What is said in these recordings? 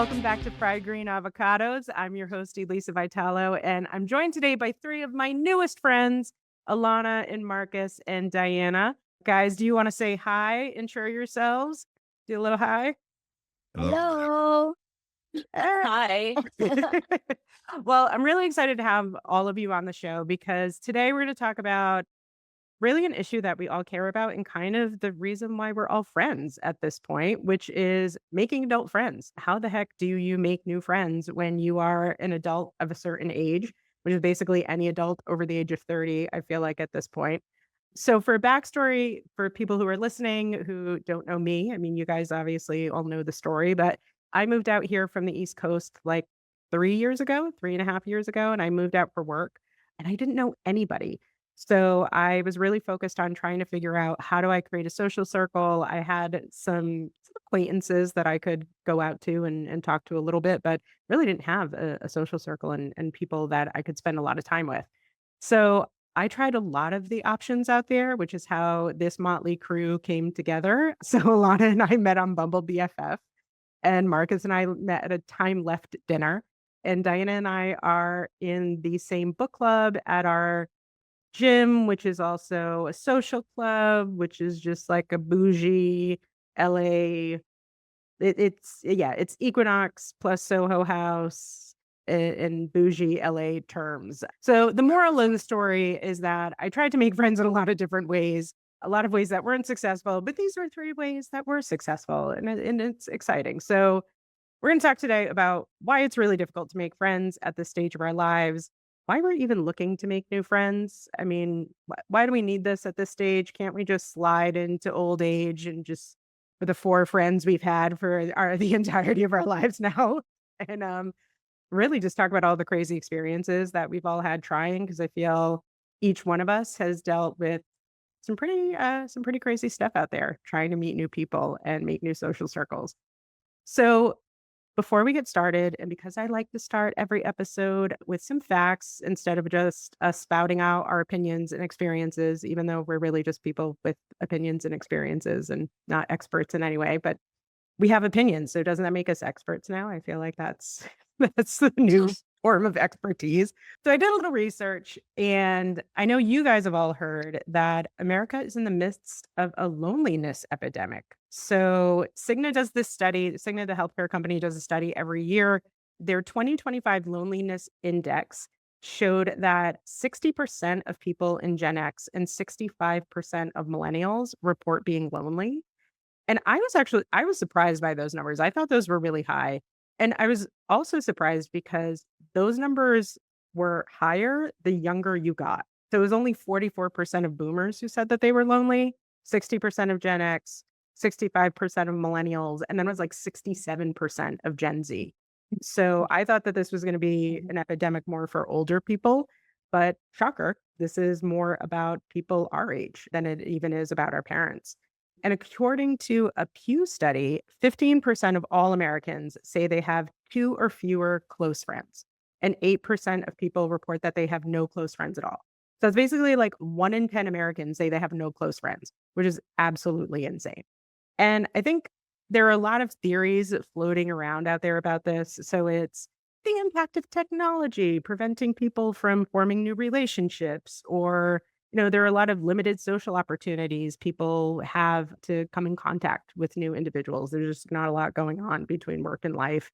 welcome back to Fried Green Avocados. I'm your host, Elisa Vitalo, and I'm joined today by three of my newest friends, Alana and Marcus and Diana. Guys, do you want to say hi, intro yourselves? Do a little hi. Hello. Hello. Hi. Well, I'm really excited to have all of you on the show because today we're going to talk about really an issue that we all care about and kind of the reason why we're all friends at this point, which is making adult friends. How the heck do you make new friends when you are an adult of a certain age, which is basically any adult over the age of 30, I feel like at this point. So, for a backstory, for people who are listening who don't know me, I mean, you guys obviously all know the story, but I moved out here from the East Coast like 3 years ago, 3.5 years ago, and I moved out for work and I didn't know anybody. So I was really focused on trying to figure out how do I create a social circle. I had some acquaintances that I could go out to and talk to a little bit, but really didn't have a social circle and people that I could spend a lot of time with. So I tried a lot of the options out there, which is how this motley crew came together. So Alana and I met on Bumble BFF, and Marcus and I met at a TimeLeft dinner. And Diana and I are in the same book club at our gym, which is also a social club, which is just like a bougie LA. It's Equinox plus Soho House in bougie LA terms. So the moral of the story is that I tried to make friends in a lot of different ways, a lot of ways that weren't successful, but these were three ways that were successful, and it's exciting. So we're going to talk today about why it's really difficult to make friends at this stage of our lives, why we're even looking to make new friends. I mean, why do we need this at this stage? Can't we just slide into old age and just for the four friends we've had for the entirety of our lives now? And really just talk about all the crazy experiences that we've all had trying, because I feel each one of us has dealt with some pretty crazy stuff out there trying to meet new people and make new social circles. So before we get started, and because I like to start every episode with some facts instead of just us spouting out our opinions and experiences, even though we're really just people with opinions and experiences and not experts in any way, but we have opinions. So doesn't that make us experts now? I feel like that's that's the new form of expertise. So I did a little research, and I know you guys have all heard that America is in the midst of a loneliness epidemic. So Cigna does this study. Cigna, the healthcare company, does a study every year. Their 2025 loneliness index showed that 60% of people in Gen X and 65% of millennials report being lonely. And I was surprised by those numbers. I thought those were really high. And I was also surprised because those numbers were higher the younger you got. So it was only 44% of boomers who said that they were lonely, 60% of Gen X, 65% of millennials, and then it was like 67% of Gen Z. So I thought that this was going to be an epidemic more for older people, but shocker, this is more about people our age than it even is about our parents. And according to a Pew study, 15% of all Americans say they have two or fewer close friends, and 8% of people report that they have no close friends at all. So it's basically like 1 in 10 Americans say they have no close friends, which is absolutely insane. And I think there are a lot of theories floating around out there about this. So it's the impact of technology preventing people from forming new relationships, or there are a lot of limited social opportunities people have to come in contact with new individuals. There's just not a lot going on between work and life.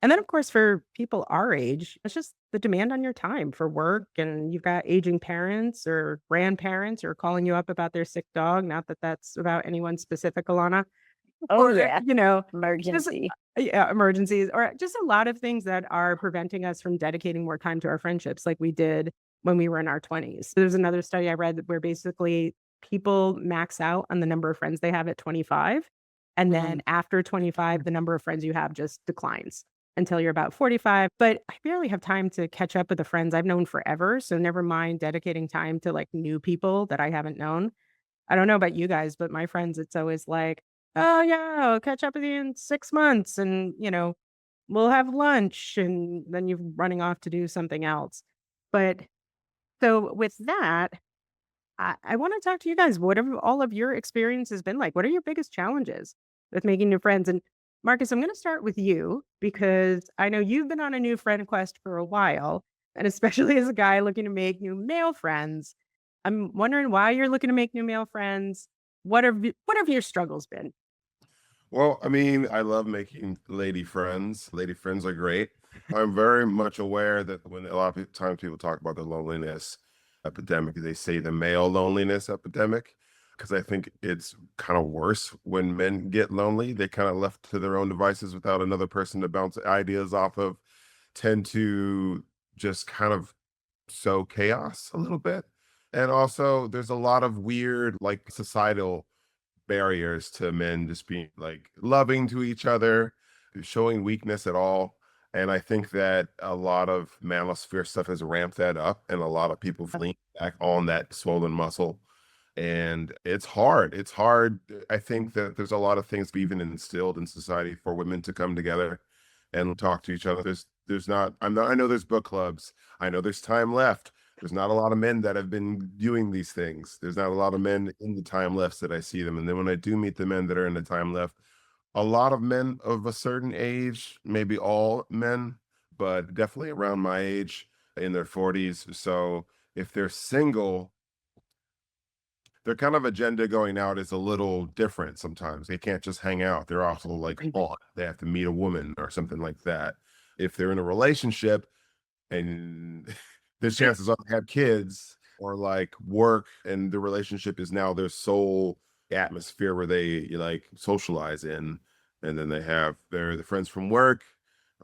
And then, of course, for people our age, it's just the demand on your time for work. And you've got aging parents or grandparents who are calling you up about their sick dog. Not that that's about anyone specific, Alana. Oh, Or, yeah. just Emergency. yeah, emergencies, or just a lot of things that are preventing us from dedicating more time to our friendships like we did when we were in our 20s. There's another study I read where basically people max out on the number of friends they have at 25. And then after 25, the number of friends you have just declines until you're about 45. But I barely have time to catch up with the friends I've known forever. So never mind dedicating time to like new people that I haven't known. I don't know about you guys, but my friends, it's always like, "Oh, yeah, I'll catch up with you in 6 months, and, we'll have lunch," and then you're running off to do something else. But so with that, I wanna talk to you guys. What have all of your experiences been like? What are your biggest challenges with making new friends? And Marcus, I'm going to start with you because I know you've been on a new friend quest for a while, and especially as a guy looking to make new male friends. I'm wondering why you're looking to make new male friends. What have your struggles been? Well, I mean, I love making lady friends. Lady friends are great. I'm very much aware that when a lot of times people talk about the loneliness epidemic, they say the male loneliness epidemic, because I think it's kind of worse when men get lonely. They kind of left to their own devices without another person to bounce ideas off of, tend to just kind of sow chaos a little bit. And also, there's a lot of weird, like societal barriers to men just being like loving to each other, showing weakness at all. And I think that a lot of manosphere stuff has ramped that up, and a lot of people lean back on that swollen muscle. And it's hard. It's hard. I think that there's a lot of things we've even instilled in society for women to come together and talk to each other. There's not, I know there's book clubs. I know there's time left. There's not a lot of men that have been doing these things. There's not a lot of men in the time left that I see them. And then when I do meet the men that are in the time left, a lot of men of a certain age, maybe all men, but definitely around my age in their 40s. So if they're single, their kind of agenda going out is a little different sometimes. They can't just hang out. They're also like on. They have to meet a woman or something like that. If they're in a relationship, and there's chances of have kids or like work, and the relationship is now their sole atmosphere where they like socialize in. And then they have the friends from work,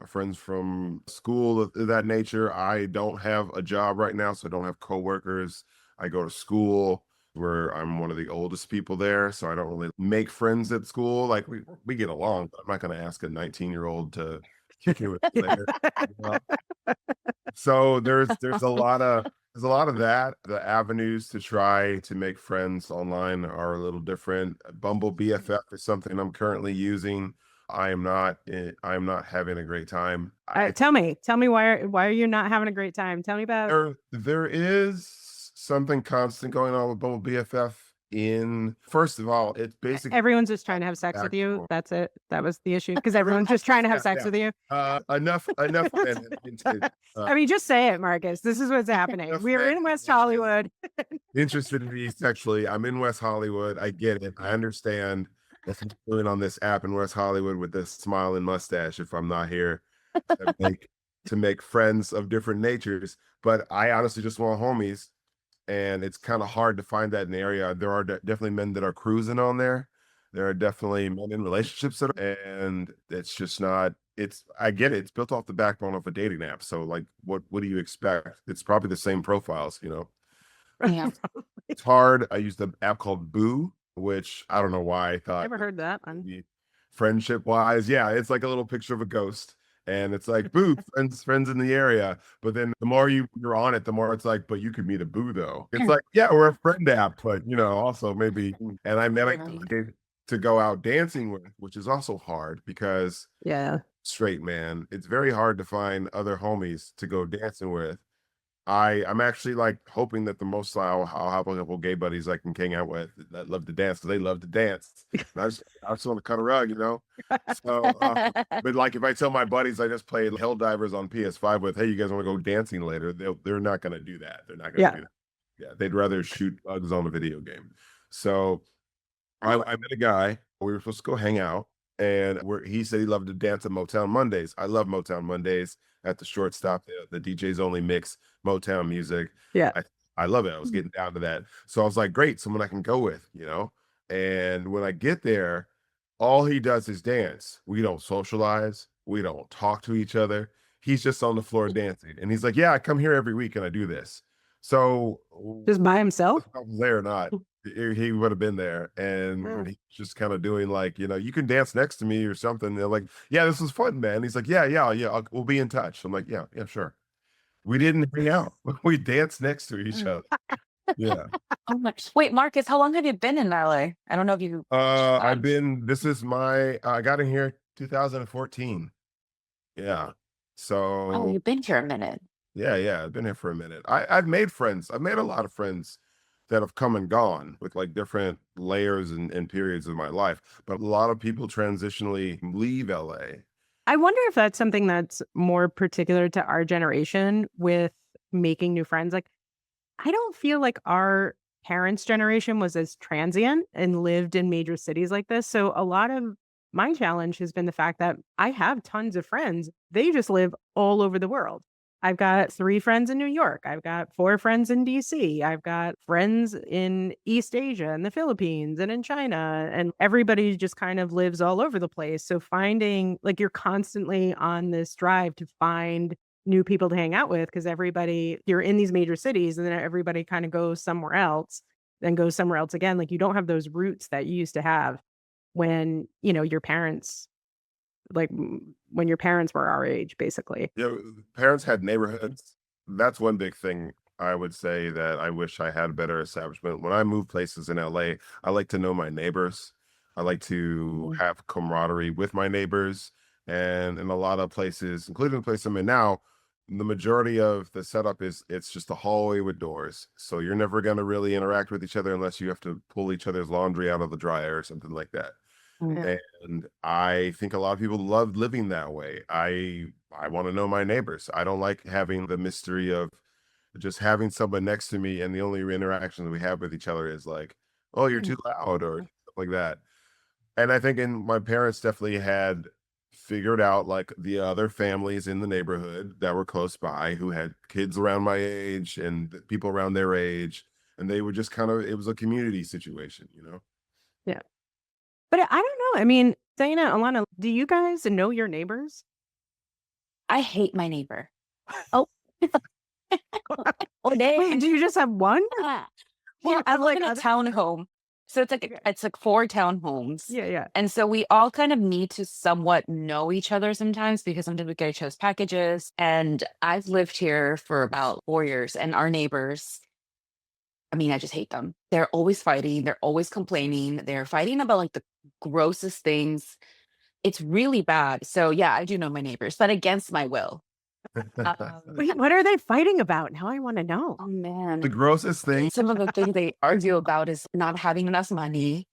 friends from school of that nature. I don't have a job right now, so I don't have coworkers. I go to school where I'm one of the oldest people there, so I don't really make friends at school. Like we get along, but I'm not going to ask a 19-year-old to kick it with me later. You know? So there's a lot of that. The avenues to try to make friends online are a little different. Bumble BFF is something I'm currently using. I am not having a great time. Tell me why are you not having a great time? Tell me about. There is something constant going on with Bumble BFF. In first of all, it's basically Everyone's just trying to have sex with you. That's it. That was the issue because everyone's just trying to have sex with you. Enough men I mean, just say it, Marcus. This is what's happening. We're in West Hollywood. interested in me sexually. I'm in West Hollywood. I get it. I understand. That's what I'm doing on this app in West Hollywood with this smiling mustache if I'm not here to make to make friends of different natures. But I honestly just want homies, and it's kind of hard to find that in the area. There are definitely men that are cruising on there. There are definitely men in relationships and it's just not. It's I get it. It's built off the backbone of a dating app. So like, what do you expect? It's probably the same profiles, you know. Yeah. It's hard. I used the app called Boo, which I don't know why I thought Never heard that one. friendship wise. Yeah, it's like a little picture of a ghost. And it's like boo, friends in the area. But then the more you're on it, the more it's like, but you could meet a boo though. It's like, yeah, we're a friend app, but you know, also maybe. And I met a guy to go out dancing with, which is also hard because Yeah. straight man, it's very hard to find other homies to go dancing with. I'm actually like hoping that the most I'll have a couple gay buddies I can hang out with that love to dance because they love to dance. And I just want to cut a rug, you know. So, but like if I tell my buddies I just played Helldivers on PS5 with, hey, you guys want to go dancing later? They're not going to do that. They're not going to do that. Yeah, they'd rather shoot bugs on a video game. So I met a guy. We were supposed to go hang out, and he said he loved to dance at Motown Mondays. I love Motown Mondays at the shortstop. The DJs only mix Motown music. Yeah. I love it. I was getting down to that. So I was like, great, someone I can go with, you know? And when I get there, all he does is dance. We don't socialize. We don't talk to each other. He's just on the floor dancing. And he's like, yeah, I come here every week and I do this. So Just by himself? I was there or not, he would have been there. And he's just kind of doing like, you know, you can dance next to me or something. They're like, yeah, this was fun, man. He's like, yeah, we'll be in touch. I'm like, yeah, sure. We didn't hang out. We danced next to each other. Yeah. Oh my. Wait, Marcus, how long have you been in LA? I don't know if you. This is I got in here 2014. Yeah. So. Oh, you've been here a minute. Yeah. I've been here for a minute. I've made friends. I've made a lot of friends that have come and gone with like different layers and periods of my life. But a lot of people transitionally leave LA. I wonder if that's something that's more particular to our generation with making new friends. Like, I don't feel like our parents' generation was as transient and lived in major cities like this. So a lot of my challenge has been the fact that I have tons of friends. They just live all over the world. I've got 3 friends in New York. I've got 4 friends in DC. I've got friends in East Asia and the Philippines and in China. And everybody just kind of lives all over the place. So finding like you're constantly on this drive to find new people to hang out with because everybody you're in these major cities and then everybody kind of goes somewhere else, then goes somewhere else again. Like you don't have those roots that you used to have when, your parents like when your parents were our age, basically. Yeah, parents had neighborhoods. That's one big thing I would say that I wish I had better establishment. When I move places in LA, I like to know my neighbors. I like to Mhm. have camaraderie with my neighbors. And in a lot of places, including the place I'm in now, the majority of the setup is it's just a hallway with doors. So you're never going to really interact with each other unless you have to pull each other's laundry out of the dryer or something like that. Yeah. And I think a lot of people love living that way. I want to know my neighbors. I don't like having the mystery of just having someone next to me and the only interaction we have with each other is like, oh, you're too loud or stuff like that. And I think my parents definitely had figured out like the other families in the neighborhood that were close by who had kids around my age and people around their age. And they were just kind of, it was a community situation. Yeah. But I don't know. I mean, Diana, Alana, do you guys know your neighbors? I hate my neighbor. Oh, oh, Wait, do you just have one? yeah, Or I live like in a other townhome. So Okay. it's like 4 townhomes. Yeah, yeah. And so we all kind of need to somewhat know each other sometimes because sometimes we get each other's packages. And I've lived here for about 4 years, and our neighbors, I mean, I just hate them. They're always fighting, they're always complaining, they're fighting about like the grossest things. It's really bad. So yeah, I do know my neighbors, but against my will. Um, Wait, what are they fighting about? Now I want to know. oh The man. grossest thing. Some of the things they argue about is not having enough money.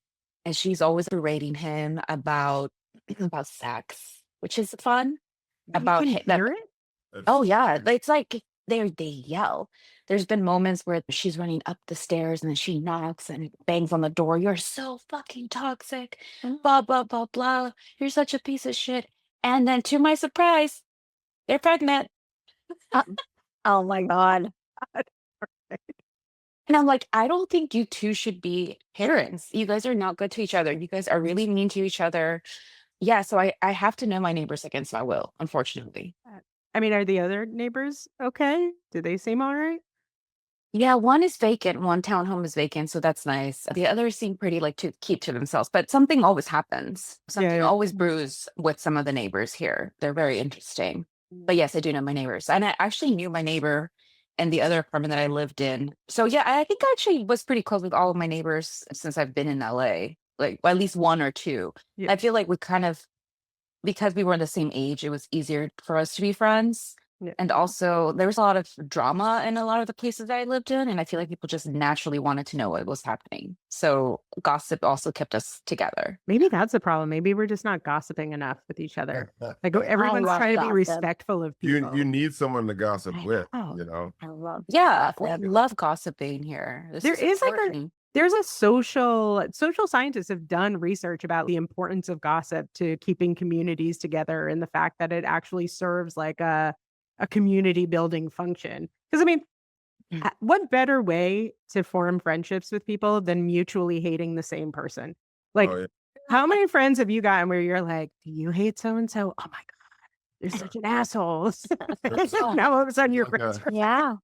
And she's always berating him about about sex, which is fun. You About can that. hear it? Oh yeah, it's like they yell. There's been moments where she's running up the stairs and then she knocks and bangs on the door. You're so fucking toxic. Blah blah blah blah. You're such a piece of shit. And then to my surprise, they're pregnant. Uh, oh my god. And I'm like, I don't think you two should be parents. You guys are not good to each other. You guys are really mean to each other. Yeah, so I have to know my neighbors against my will, unfortunately. I mean, are the other neighbors okay? Do they seem all right? Yeah, one is vacant, one townhome is vacant, so that's nice. The others seem pretty like to keep to themselves, but something always happens. Yeah, Something yeah. always brews with some of the neighbors here. They're very interesting. But yes, I do know my neighbors. And I actually knew my neighbor in the other apartment that I lived in. So yeah, I think I actually was pretty close with all of my neighbors since I've been in LA, like at least 1 or 2. Yeah. I feel like we kind of, because we were the same age, it was easier for us to be friends. Yeah. And also, there was a lot of drama in a lot of the places that I lived in, and I feel like people just naturally wanted to know what was happening. So gossip also kept us together. Maybe that's the problem. Maybe we're just not gossiping enough with each other. Like everyone's love trying to be gossip. respectful of people. You need someone to gossip I with, know. you know. I love, yeah, I love gossiping here. This There is is like a important. there's a social scientists have done research about the importance of gossip to keeping communities together and the fact that it actually serves like a community building function. Because I mean, Mm. what better way to form friendships with people than mutually hating the same person? Like, Oh, yeah. how many friends have you gotten where you're like, do you hate so and so? Oh my God, they're such an asshole. Now all of a sudden you're friends. Yeah.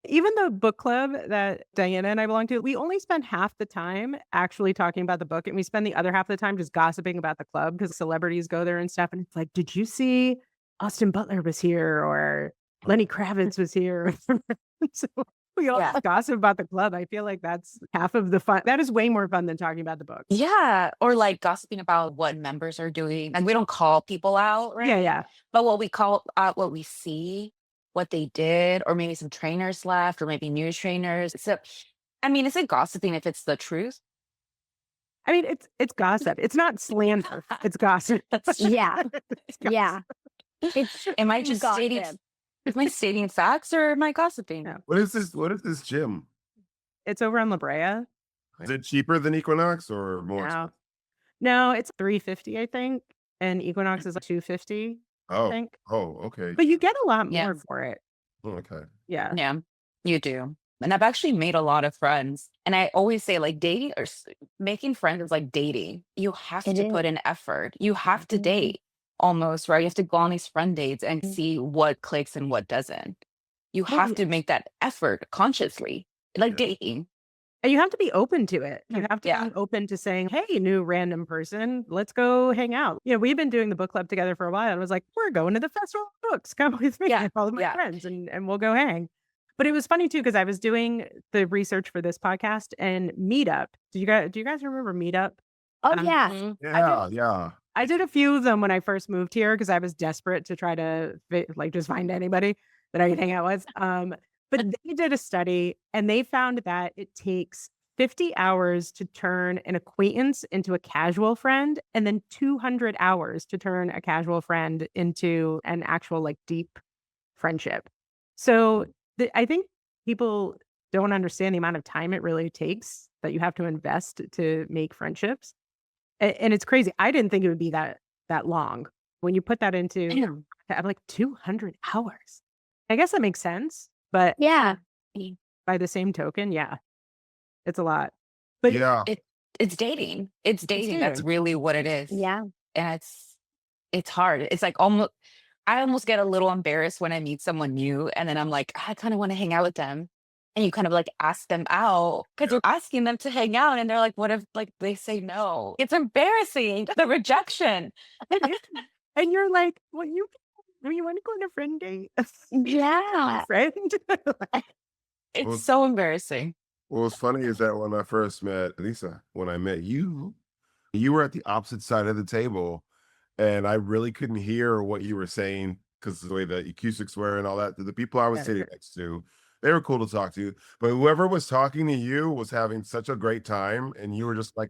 Even the book club that Diana and I belong to, we only spend half the time actually talking about the book, and we spend the other half of the time just gossiping about the club because celebrities go there and stuff. And it's like, did you see Austin Butler was here or Lenny Kravitz was here? So we all Yeah. just gossip about the club. I feel like that's half of the fun. That is way more fun than talking about the book. Yeah. Or like gossiping about what members are doing. And we don't call people out, right? Yeah, yeah. But what we call out what we see, what they did, or maybe some trainers left, or maybe new trainers. So I mean, is it gossiping if it's the truth? I mean, it's gossip. It's not slander. It's gossip. Yeah. It's Yeah. gossip. It's Am I just stating? gossip. Am I stating facts or am I gossiping? No. What is this? What is this gym? It's over on La Brea. Is it cheaper than Equinox or more? No. No, it's $350, I think, and Equinox is like $250, I Oh, think. okay. But you get a lot Yeah. more for it. Okay. Yeah. Yeah, you do. And I've actually made a lot of friends. And I always say, like, dating or making friends is like dating. You have It to is. put in effort. You have to Mhm. date almost, right? You have to go on these friend dates and Mhm. see what clicks and what doesn't. You Well, have to make that effort consciously, like Yeah. dating. and you have to be open to it. You have to Yeah. be open to saying, "Hey, new random person, let's go hang out." You know, we've been doing the book club together for a while. And I was like, "We're going to the festival of books. Come with me Yeah, and all of my yeah. friends, and we'll go hang." But it was funny too because I was doing the research for this podcast and Meetup. Do you guys remember Meetup? Oh Um, yeah. Mhm. Yeah, yeah. I did a few of them when I first moved here because I was desperate to try to just find anybody that I could hang out with. But they did a study and they found that it takes 50 hours to turn an acquaintance into a casual friend, and then 200 hours to turn a casual friend into an actual like deep friendship. So I think people don't understand the amount of time it really takes that you have to invest to make friendships. And it's crazy. I didn't think it would be that long. When you put that into Damn. I'm like 200 hours. I guess that makes sense, but Yeah. by the same token, yeah, it's a lot. But Yeah. It's dating. It's dating. That's dating. really what it is. Yeah. And it's hard. It's like I almost get a little embarrassed when I meet someone new and then I'm like, I kind of want to hang out with them. And you kind of like ask them out because you're asking them to hang out and they're like, what if like they say no? It's embarrassing. The rejection. and you're like, well, you want to go on a friend date? Yeah. Friend? It's Well, so embarrassing. what's funny is that when I first met Elisa, when I met you, you were at the opposite side of the table, and I really couldn't hear what you were saying because the way the acoustics were and all that. The people I was Yeah, sitting sure. next to, they were cool to talk to, but whoever was talking to you was having such a great time, and you were just like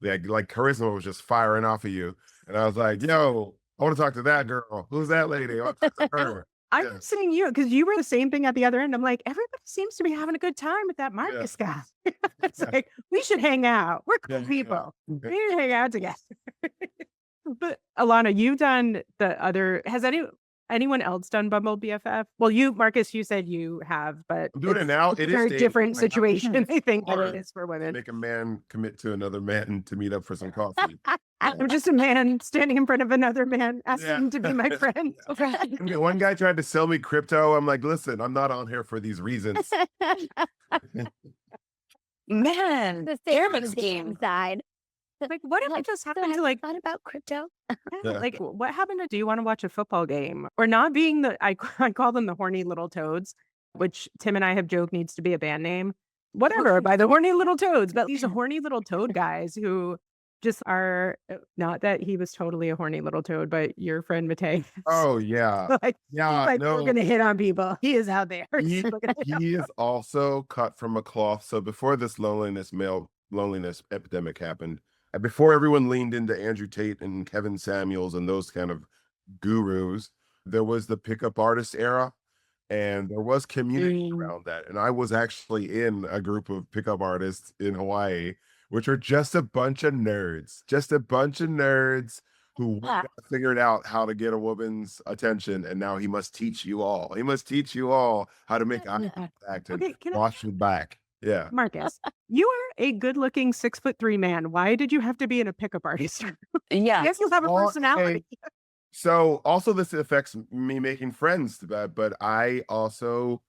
charisma was just firing off of you, and I was like, "Yo, I want to talk to that girl. Who's that lady? I want to talk to her." I'm Yeah, listening to you because you were the same thing at the other end. I'm like, everybody seems to be having a good time with that yeah, Marcus guy. It's yeah, like, we should hang out. We're yeah, cool yeah. people. We need to hang out together. But Alana, you've done the other. Has anyone else done Bumble BFF? Well, Marcus, you said you have, but I'm doing it it's now. a It is very dating. different Like, situation, I think, than it hard is for to women. make a man commit to another man to meet up for some coffee. Yeah. I'm just a man standing in front of another man asking Yeah. him to be my friend. Okay, one guy tried to sell me crypto. I'm like, listen, I'm not on here for these reasons. Man, The pyramid same scheme. side. Like, what if it Like, just so happened have to you like thought about crypto? Yeah. like what happened to do you want to watch a football game or not being I call them the horny little toads, which Tim and I have joked needs to be a band name. Whatever, by the horny little toads, but these horny little toad guys who just are not that he was totally a horny little toad, but your friend Matei. Oh yeah. like, Yeah, like we're no. gonna hit on people. He is out there. He We're gonna hit on he is also cut from a cloth. So before this male loneliness epidemic happened, before everyone leaned into Andrew Tate and Kevin Samuels and those kind of gurus, there was the pickup artist era, and there was community Mm. around that. And I was actually in a group of pickup artists in Hawaii, which are just a bunch of nerds, who Yeah. figured out how to get a woman's attention, and now he must teach you all. He must teach you all how to make eye Yeah. contact and Okay, can I wash your back. Yeah. Marcus, you are a good-looking 6'3" man. Why did you have to be in a pickup artist? Yeah. Yes, you'll have a Well, personality. So also this affects me making friends, but I also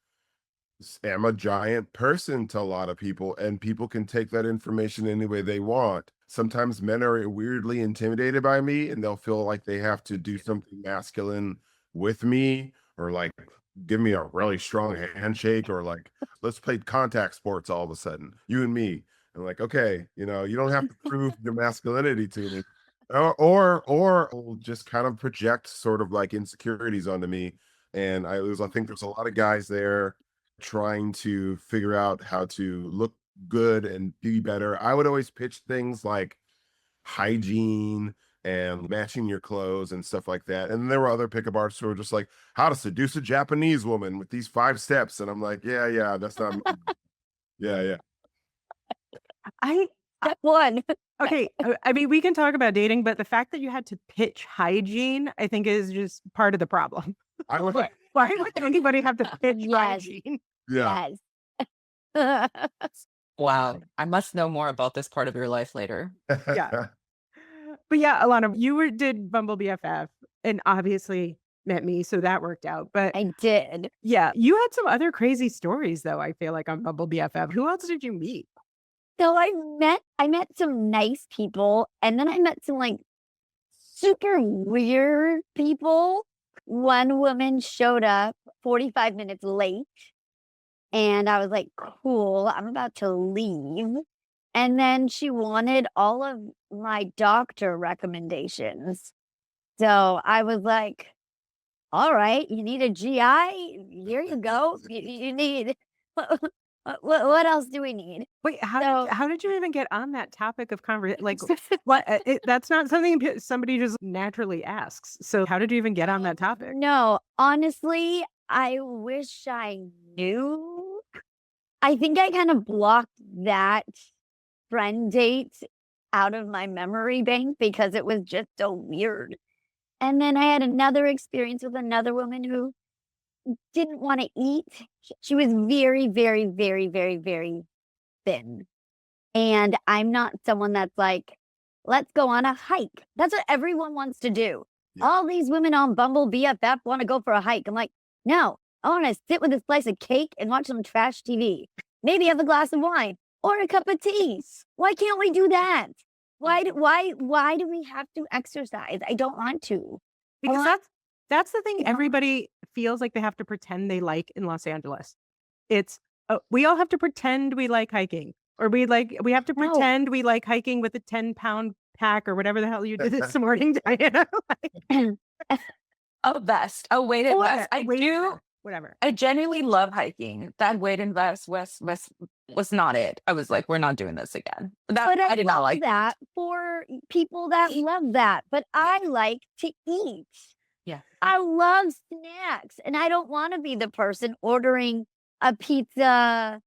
am a giant person to a lot of people, and people can take that information any way they want. Sometimes men are weirdly intimidated by me, and they'll feel like they have to do something masculine with me, or like give me a really strong handshake, or like let's play contact sports all of a sudden, you and me. And like, okay, you don't have to prove your masculinity to me. Or just kind of project sort of like insecurities onto me. And I think there's a lot of guys there trying to figure out how to look good and be better. I would always pitch things like hygiene and matching your clothes and stuff like that. And there were other pickup artists who were just like, how to seduce a Japanese woman with these 5 steps. And I'm like, yeah, that's not, yeah. I Step one. okay. I mean, we can talk about dating, but the fact that you had to pitch hygiene, I think, is just part of the problem. I would, Why would anybody have to pitch Yes. hygiene? yeah. Yes. Wow. I must know more about this part of your life later. Yeah. But yeah, Alana, did Bumble BFF and obviously met me, so that worked out. But I did. yeah, you had some other crazy stories though, I feel like, on Bumble BFF. Who else did you meet? So I met some nice people, and then I met some like super weird people. One woman showed up 45 minutes late, and I was like, cool, I'm about to leave. And then she wanted all of my doctor recommendations. So I was like, all right, you need a GI? Here you go. You need, what else do we need? Wait, So- how did you even get on that topic of conversation? Like, what? That's not something somebody just naturally asks. So how did you even get on that topic? No, honestly, I wish I knew. I think I kind of blocked that friend date out of my memory bank because it was just so weird. And then I had another experience with another woman who didn't want to eat. She was very, very, very, very, very thin. And I'm not someone that's like, let's go on a hike. That's what everyone wants to do. Yeah. All these women on Bumble BFF want to go for a hike. I'm like, no, I want to sit with a slice of cake and watch some trash TV. Maybe have a glass of wine or a cup of tea. Why can't we do that? Why do we have to exercise? I don't want to. Because Well, that's the thing Yeah. everybody feels like they have to pretend they like in Los Angeles. It's we all have to pretend we like hiking, or we have to No. pretend we like hiking with a 10-pound pack or whatever the hell you did this morning, Diana. A vest, a weighted Or vest. I Weighted do. vest, whatever. I genuinely love hiking. That weighted vest was not it. I was like, we're not doing this again. That But I did not love like. that for people that love that. But I like to eat. Yeah. I love snacks, and I don't want to be the person ordering a pizza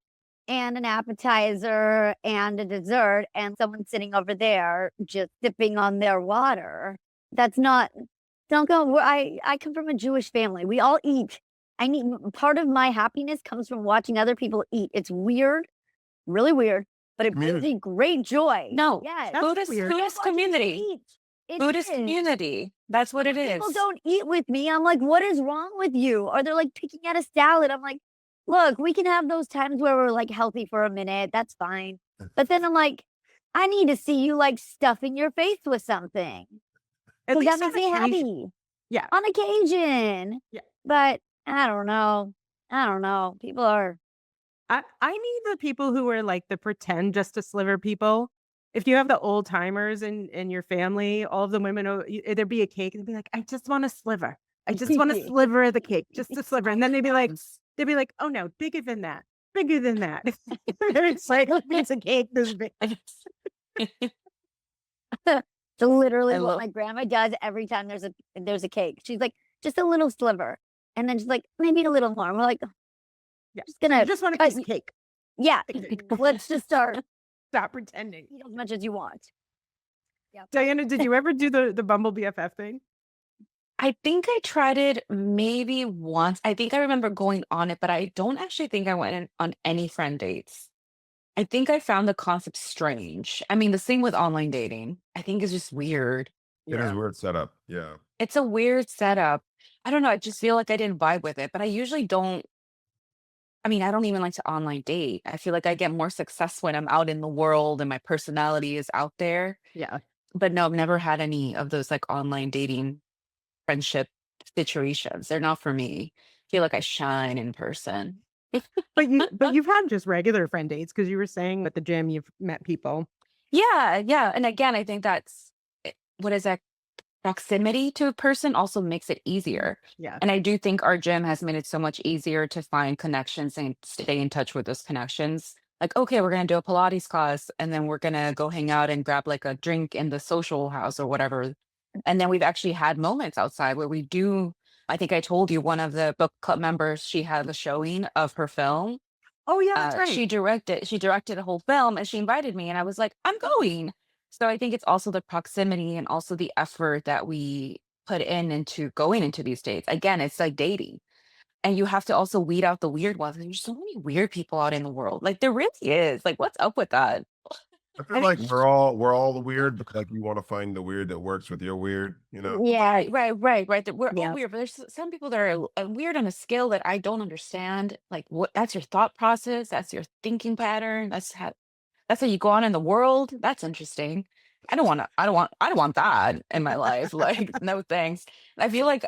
and an appetizer and a dessert, and someone sitting over there just sipping on their water. That's not. Don't go. I come from a Jewish family. We all eat. Part of my happiness comes from watching other people eat. It's weird, really weird, but it brings Community. me great joy. No, Yes. That's Buddhist weird. Buddhist Watching community. eat. It Buddhist is. community. That's what it is. People don't eat with me. I'm like, what is wrong with you? Or they're like picking at a salad. I'm like, look, we can have those times where we're like healthy for a minute. That's fine. But then I'm like, I need to see you like stuffing your face with something. At 'Cause least that on makes me occasion. happy. Yeah. On occasion. Yeah. But I don't know. People are I need the people who are like the pretend just to sliver people. If you have the old timers in your family, all of the women, there'd be a cake and they'd be like, I just want a sliver. I just want a sliver of the cake, just a sliver. And then they'd be like, oh no, bigger than that, bigger than that. It's like a piece of cake this big. So literally I what love- my grandma does every time there's a cake. She's like, just a little sliver. And then she's like, maybe a little more. And we're like, Yeah. just gonna I just want a cut piece of cake. yeah. Let's just start Stop pretending. eat as much as you want. Yeah. Diana, did you ever do the Bumble BFF thing? I think I tried it maybe once. I think I remember going on it, but I don't actually think I went on any friend dates. I think I found the concept strange. I mean, the thing with online dating, I think is just weird. It is a weird setup. Yeah. It's a weird setup. I don't know. I just feel like I didn't vibe with it, but I usually don't. I mean, I don't even like to online date. I feel like I get more success when I'm out in the world and my personality is out there. Yeah. But no, I've never had any of those like online dating friendship situations. They're not for me. I feel like I shine in person. But you've had just regular friend dates because you were saying at the gym you've met people. Yeah, yeah. And again, I think that's what is that? Proximity to a person also makes it easier. Yeah. And I do think our gym has made it so much easier to find connections and stay in touch with those connections like, okay, we're gonna do a Pilates class, and then we're gonna go hang out and grab like a drink in the social house or whatever. And then we've actually had moments outside where we do. I think I told you one of the book club members, she had a showing of her film. Oh, yeah, that's right. She directed a whole film, and she invited me, and I was like, I'm going. So I think it's also the proximity and also the effort that we put in into going into these dates. Again, it's like dating. And you have to also weed out the weird ones. There's so many weird people out in the world. Like there really is. Like, what's up with that? I feel I mean, like we're all the weird, but like you want to find the weird that works with your weird, you know? Yeah. Right. That we're all Yeah. weird, but there's some people that are weird on a scale that I don't understand. Like, what? That's your thought process. That's your thinking pattern. That's how you go on in the world. That's interesting. I don't want that in my life. Like, no thanks. I feel like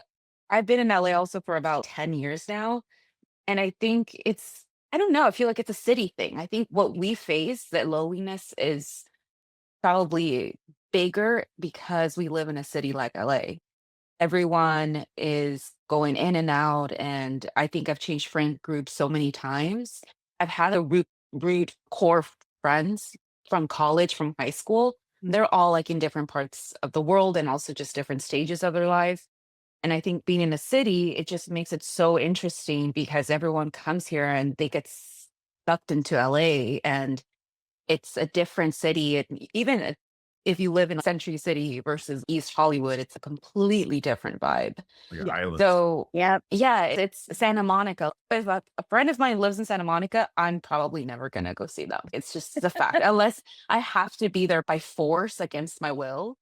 I've been in LA also for about 10 years now. And I think I don't know, I feel like it's a city thing. I think what we face, that loneliness is probably bigger because we live in a city like LA. Everyone is going in and out. And I think I've changed friend groups so many times. I've had a root core friends from college, from high school. Mm. They're all like in different parts of the world and also just different stages of their life. And I think being in a city, it just makes it so interesting because everyone comes here and they get sucked into LA, and it's a different city. And even if you live in Century City versus East Hollywood, it's a completely different vibe. Like an yeah. island. So Yep. yeah, it's Santa Monica. If a friend of mine lives in Santa Monica, I'm probably never gonna go see them. It's just the fact, unless I have to be there by force against my will.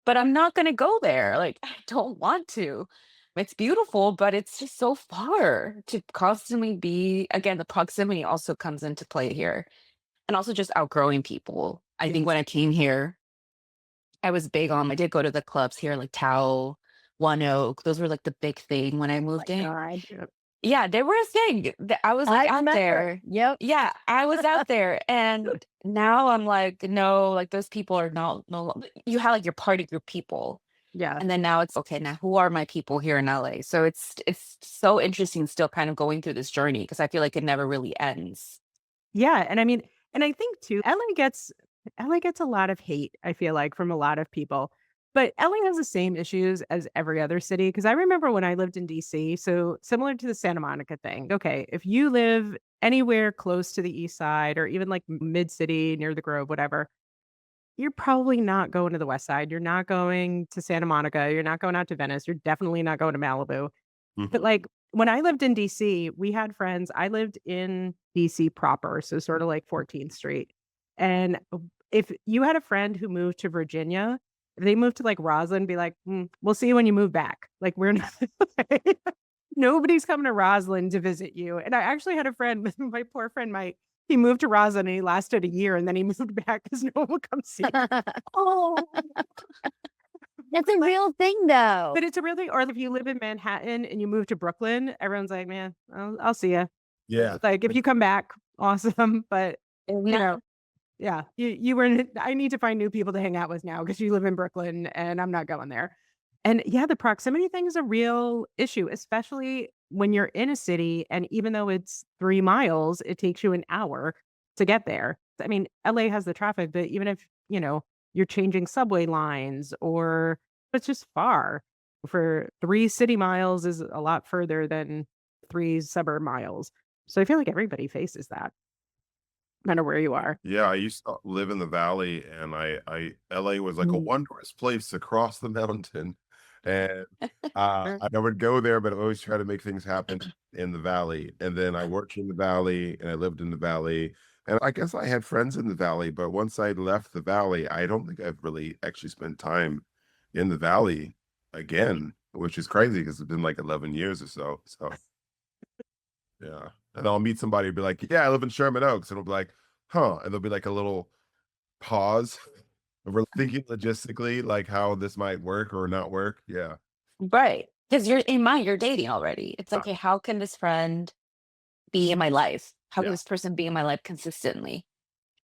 But I'm not gonna go there. Like, I don't want to. It's beautiful, but it's just so far to constantly be. Again, the proximity also comes into play here, and also just outgrowing people. I think Yes. when I came here, I did go to the clubs here, like Tao, One Oak. Those were like the big thing when I moved in. God. Yep. Yeah, they were a thing. I was like I out remember. there. Yep. Yeah, I was out there. And now I'm like, no, like those people are not no you have like your party group people. Yeah. And then now it's okay, now who are my people here in LA? So it's so interesting still kind of going through this journey because I feel like it never really ends. Yeah, and I mean, and I think too, LA gets a lot of hate, I feel like, from a lot of people. But LA has the same issues as every other city. Because I remember when I lived in DC, so similar to the Santa Monica thing. Okay, if you live anywhere close to the east side or even like mid city near the Grove, whatever, you're probably not going to the west side. You're not going to Santa Monica. You're not going out to Venice. You're definitely not going to Malibu. But, Mhm. like, when I lived in DC, we had friends. I lived in DC proper, so sort of like 14th Street. And if you had a friend who moved to Virginia, if they moved to like Roslyn, be like, we'll see you when you move back. Like, we're not, nobody's coming to Roslyn to visit you. And I actually had a friend, my poor friend Mike, he moved to Roslyn and he lasted a year and then he moved back because no one would come see him. Oh, that's a But real thing, though. but it's a real thing. Or if you live in Manhattan and you move to Brooklyn, everyone's like, man, I'll see you. Yeah. Like, if you come back, awesome. But, you No, know, yeah, you were, I need to find new people to hang out with now because you live in Brooklyn and I'm not going there. And yeah, the proximity thing is a real issue, especially when you're in a city. And even though it's 3 miles, it takes you an hour to get there. I mean, LA has the traffic, but even if, you're changing subway lines or it's just far, for 3 city miles is a lot further than 3 suburb miles. So I feel like everybody faces that, no matter where you are. Yeah, I used to live in the valley and LA was like a Mm. wondrous place across the mountain. And I would go there, but I always try to make things happen in the valley. And then I worked in the valley and I lived in the valley. And I guess I had friends in the valley, but once I left the valley, I don't think I've really actually spent time in the valley again, which is crazy because it's been like 11 years or so. So yeah. And I'll meet somebody and be like, yeah, I live in Sherman Oaks. And I'll be like, huh. And there'll be like a little pause. And we're thinking logistically, like how this might work or not work. Yeah. right. Because you're dating already. It's Uh, okay, how can this friend be in my life? How can yeah. this person be in my life consistently?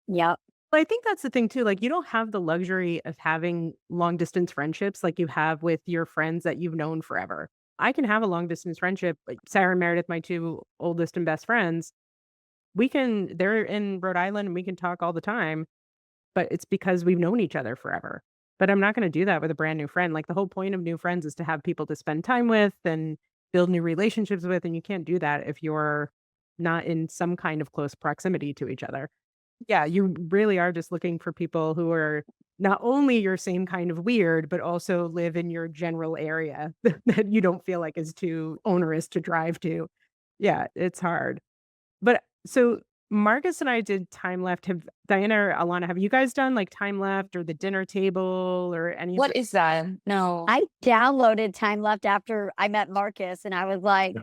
Yep. Well, I think that's the thing too. Like, you don't have the luxury of having long distance friendships like you have with your friends that you've known forever. I can have a long distance friendship. Like Sarah and Meredith, my two oldest and best friends. they're in Rhode Island and we can talk all the time, but it's because we've known each other forever. But I'm not gonna do that with a brand new friend. Like, the whole point of new friends is to have people to spend time with and build new relationships with, and you can't do that if you're not in some kind of close proximity to each other. Yeah, you really are just looking for people who are not only your same kind of weird, but also live in your general area that you don't feel like is too onerous to drive to. Yeah, it's hard. But so Marcus and I did Time Left. Have Diana or Alana, have you guys done like Time Left or the dinner table or any of What the is that? No. I downloaded Time Left after I met Marcus, and I was like,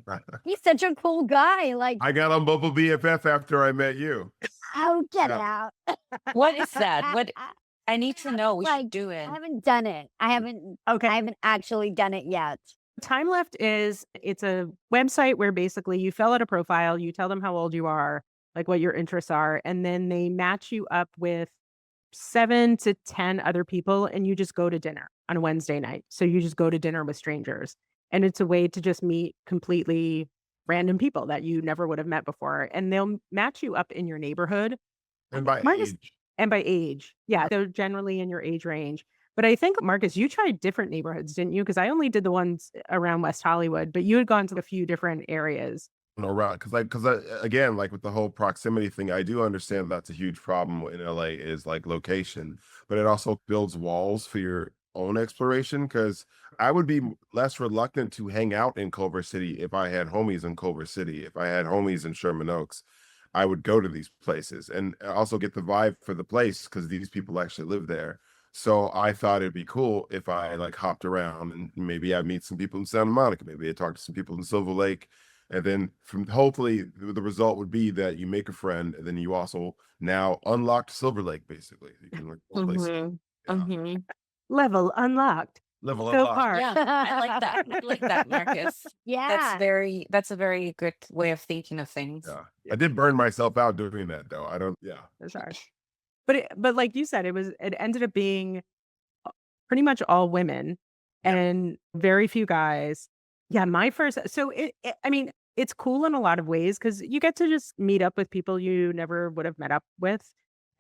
he's such a cool guy. Like, I got on Bumble BFF after I met you. oh, get Yeah. out. What is that? What I need to know. We should Like, do it. I haven't done it. I haven't Okay. actually done it yet. Time Left it's a website where basically you fill out a profile, you tell them how old you are, like what your interests are, and then they match you up with 7 to 10 other people and you just go to dinner on a Wednesday night. So you just go to dinner with strangers. And it's a way to just meet completely random people that you never would have met before. And they'll match you up in your neighborhood. And by Marcus age. and by age. Yeah, they're generally in your age range. But I think, Marcus, you tried different neighborhoods, didn't you? Because I only did the ones around West Hollywood, but you had gone to a few different areas. Around because I again, like with the whole proximity thing, I do understand that's a huge problem in LA is like location, but it also builds walls for your own exploration. Because I would be less reluctant to hang out in Culver City if I had homies in Culver City. If I had homies in Sherman Oaks, I would go to these places and also get the vibe for the place because these people actually live there. So I thought it'd be cool if I like hopped around and maybe I'd meet some people in Santa Monica, maybe I'd talk to some people in Silver Lake. And then from hopefully the result would be that you make a friend and then you also now unlocked Silver Lake, basically. You can like go places. Yeah. Level unlocked Level so unlocked. far. Yeah, I like that. I like that, Marcus. Yeah. That's a very good way of thinking of things. Yeah. I did burn myself out doing that though. I don't, yeah. Sorry. But like you said, it ended up being pretty much all women and very few guys. Yeah, my first so I mean, it's cool in a lot of ways because you get to just meet up with people you never would have met up with.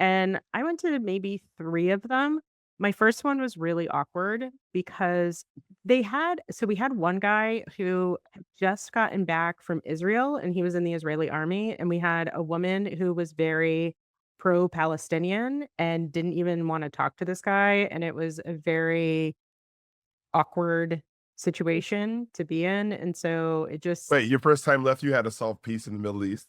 And I went to maybe 3 of them. My first one was really awkward because we had one guy who had just gotten back from Israel and he was in the Israeli army, and we had a woman who was very pro-Palestinian and didn't even wanna talk to this guy, and it was a very awkward situation to be in, and so it just Wait, your first time left, you had to solve peace in the Middle East.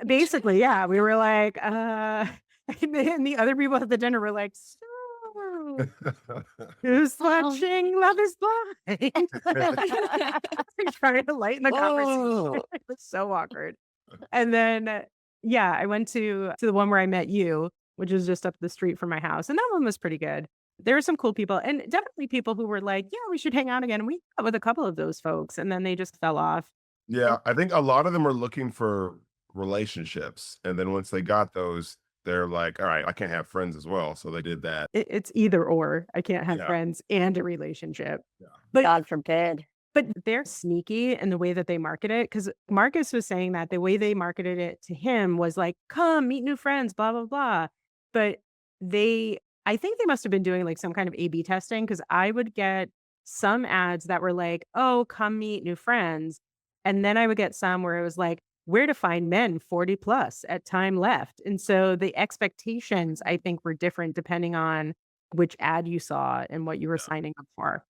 basically, yeah, we were like, and the other people at the dinner were like, "So, who's watching Love is Blind?" Trying to lighten the conversation. Whoa. It was so awkward. And then, yeah, I went to the one where I met you, which is just up the street from my house, and that one was pretty good. There were some cool people, and definitely people who were like, "Yeah, we should hang out again." And we got with a couple of those folks, and then they just fell off. Yeah, I think a lot of them are looking for relationships. And then once they got those, they're like, all right, I can't have friends as well. So they did that. It's either or. I can't have Yeah. friends and a relationship. Yeah. But God forbid. But they're sneaky in the way that they market it, because Marcus was saying that the way they marketed it to him was like, "Come, meet new friends, blah, blah, blah." But I think they must have been doing, like, some kind of A/B testing, because I would get some ads that were like, "Oh, come meet new friends." And then I would get some where it was like, "Where to find men 40 plus at Time Left." And so the expectations, I think, were different depending on which ad you saw and what you were signing up for.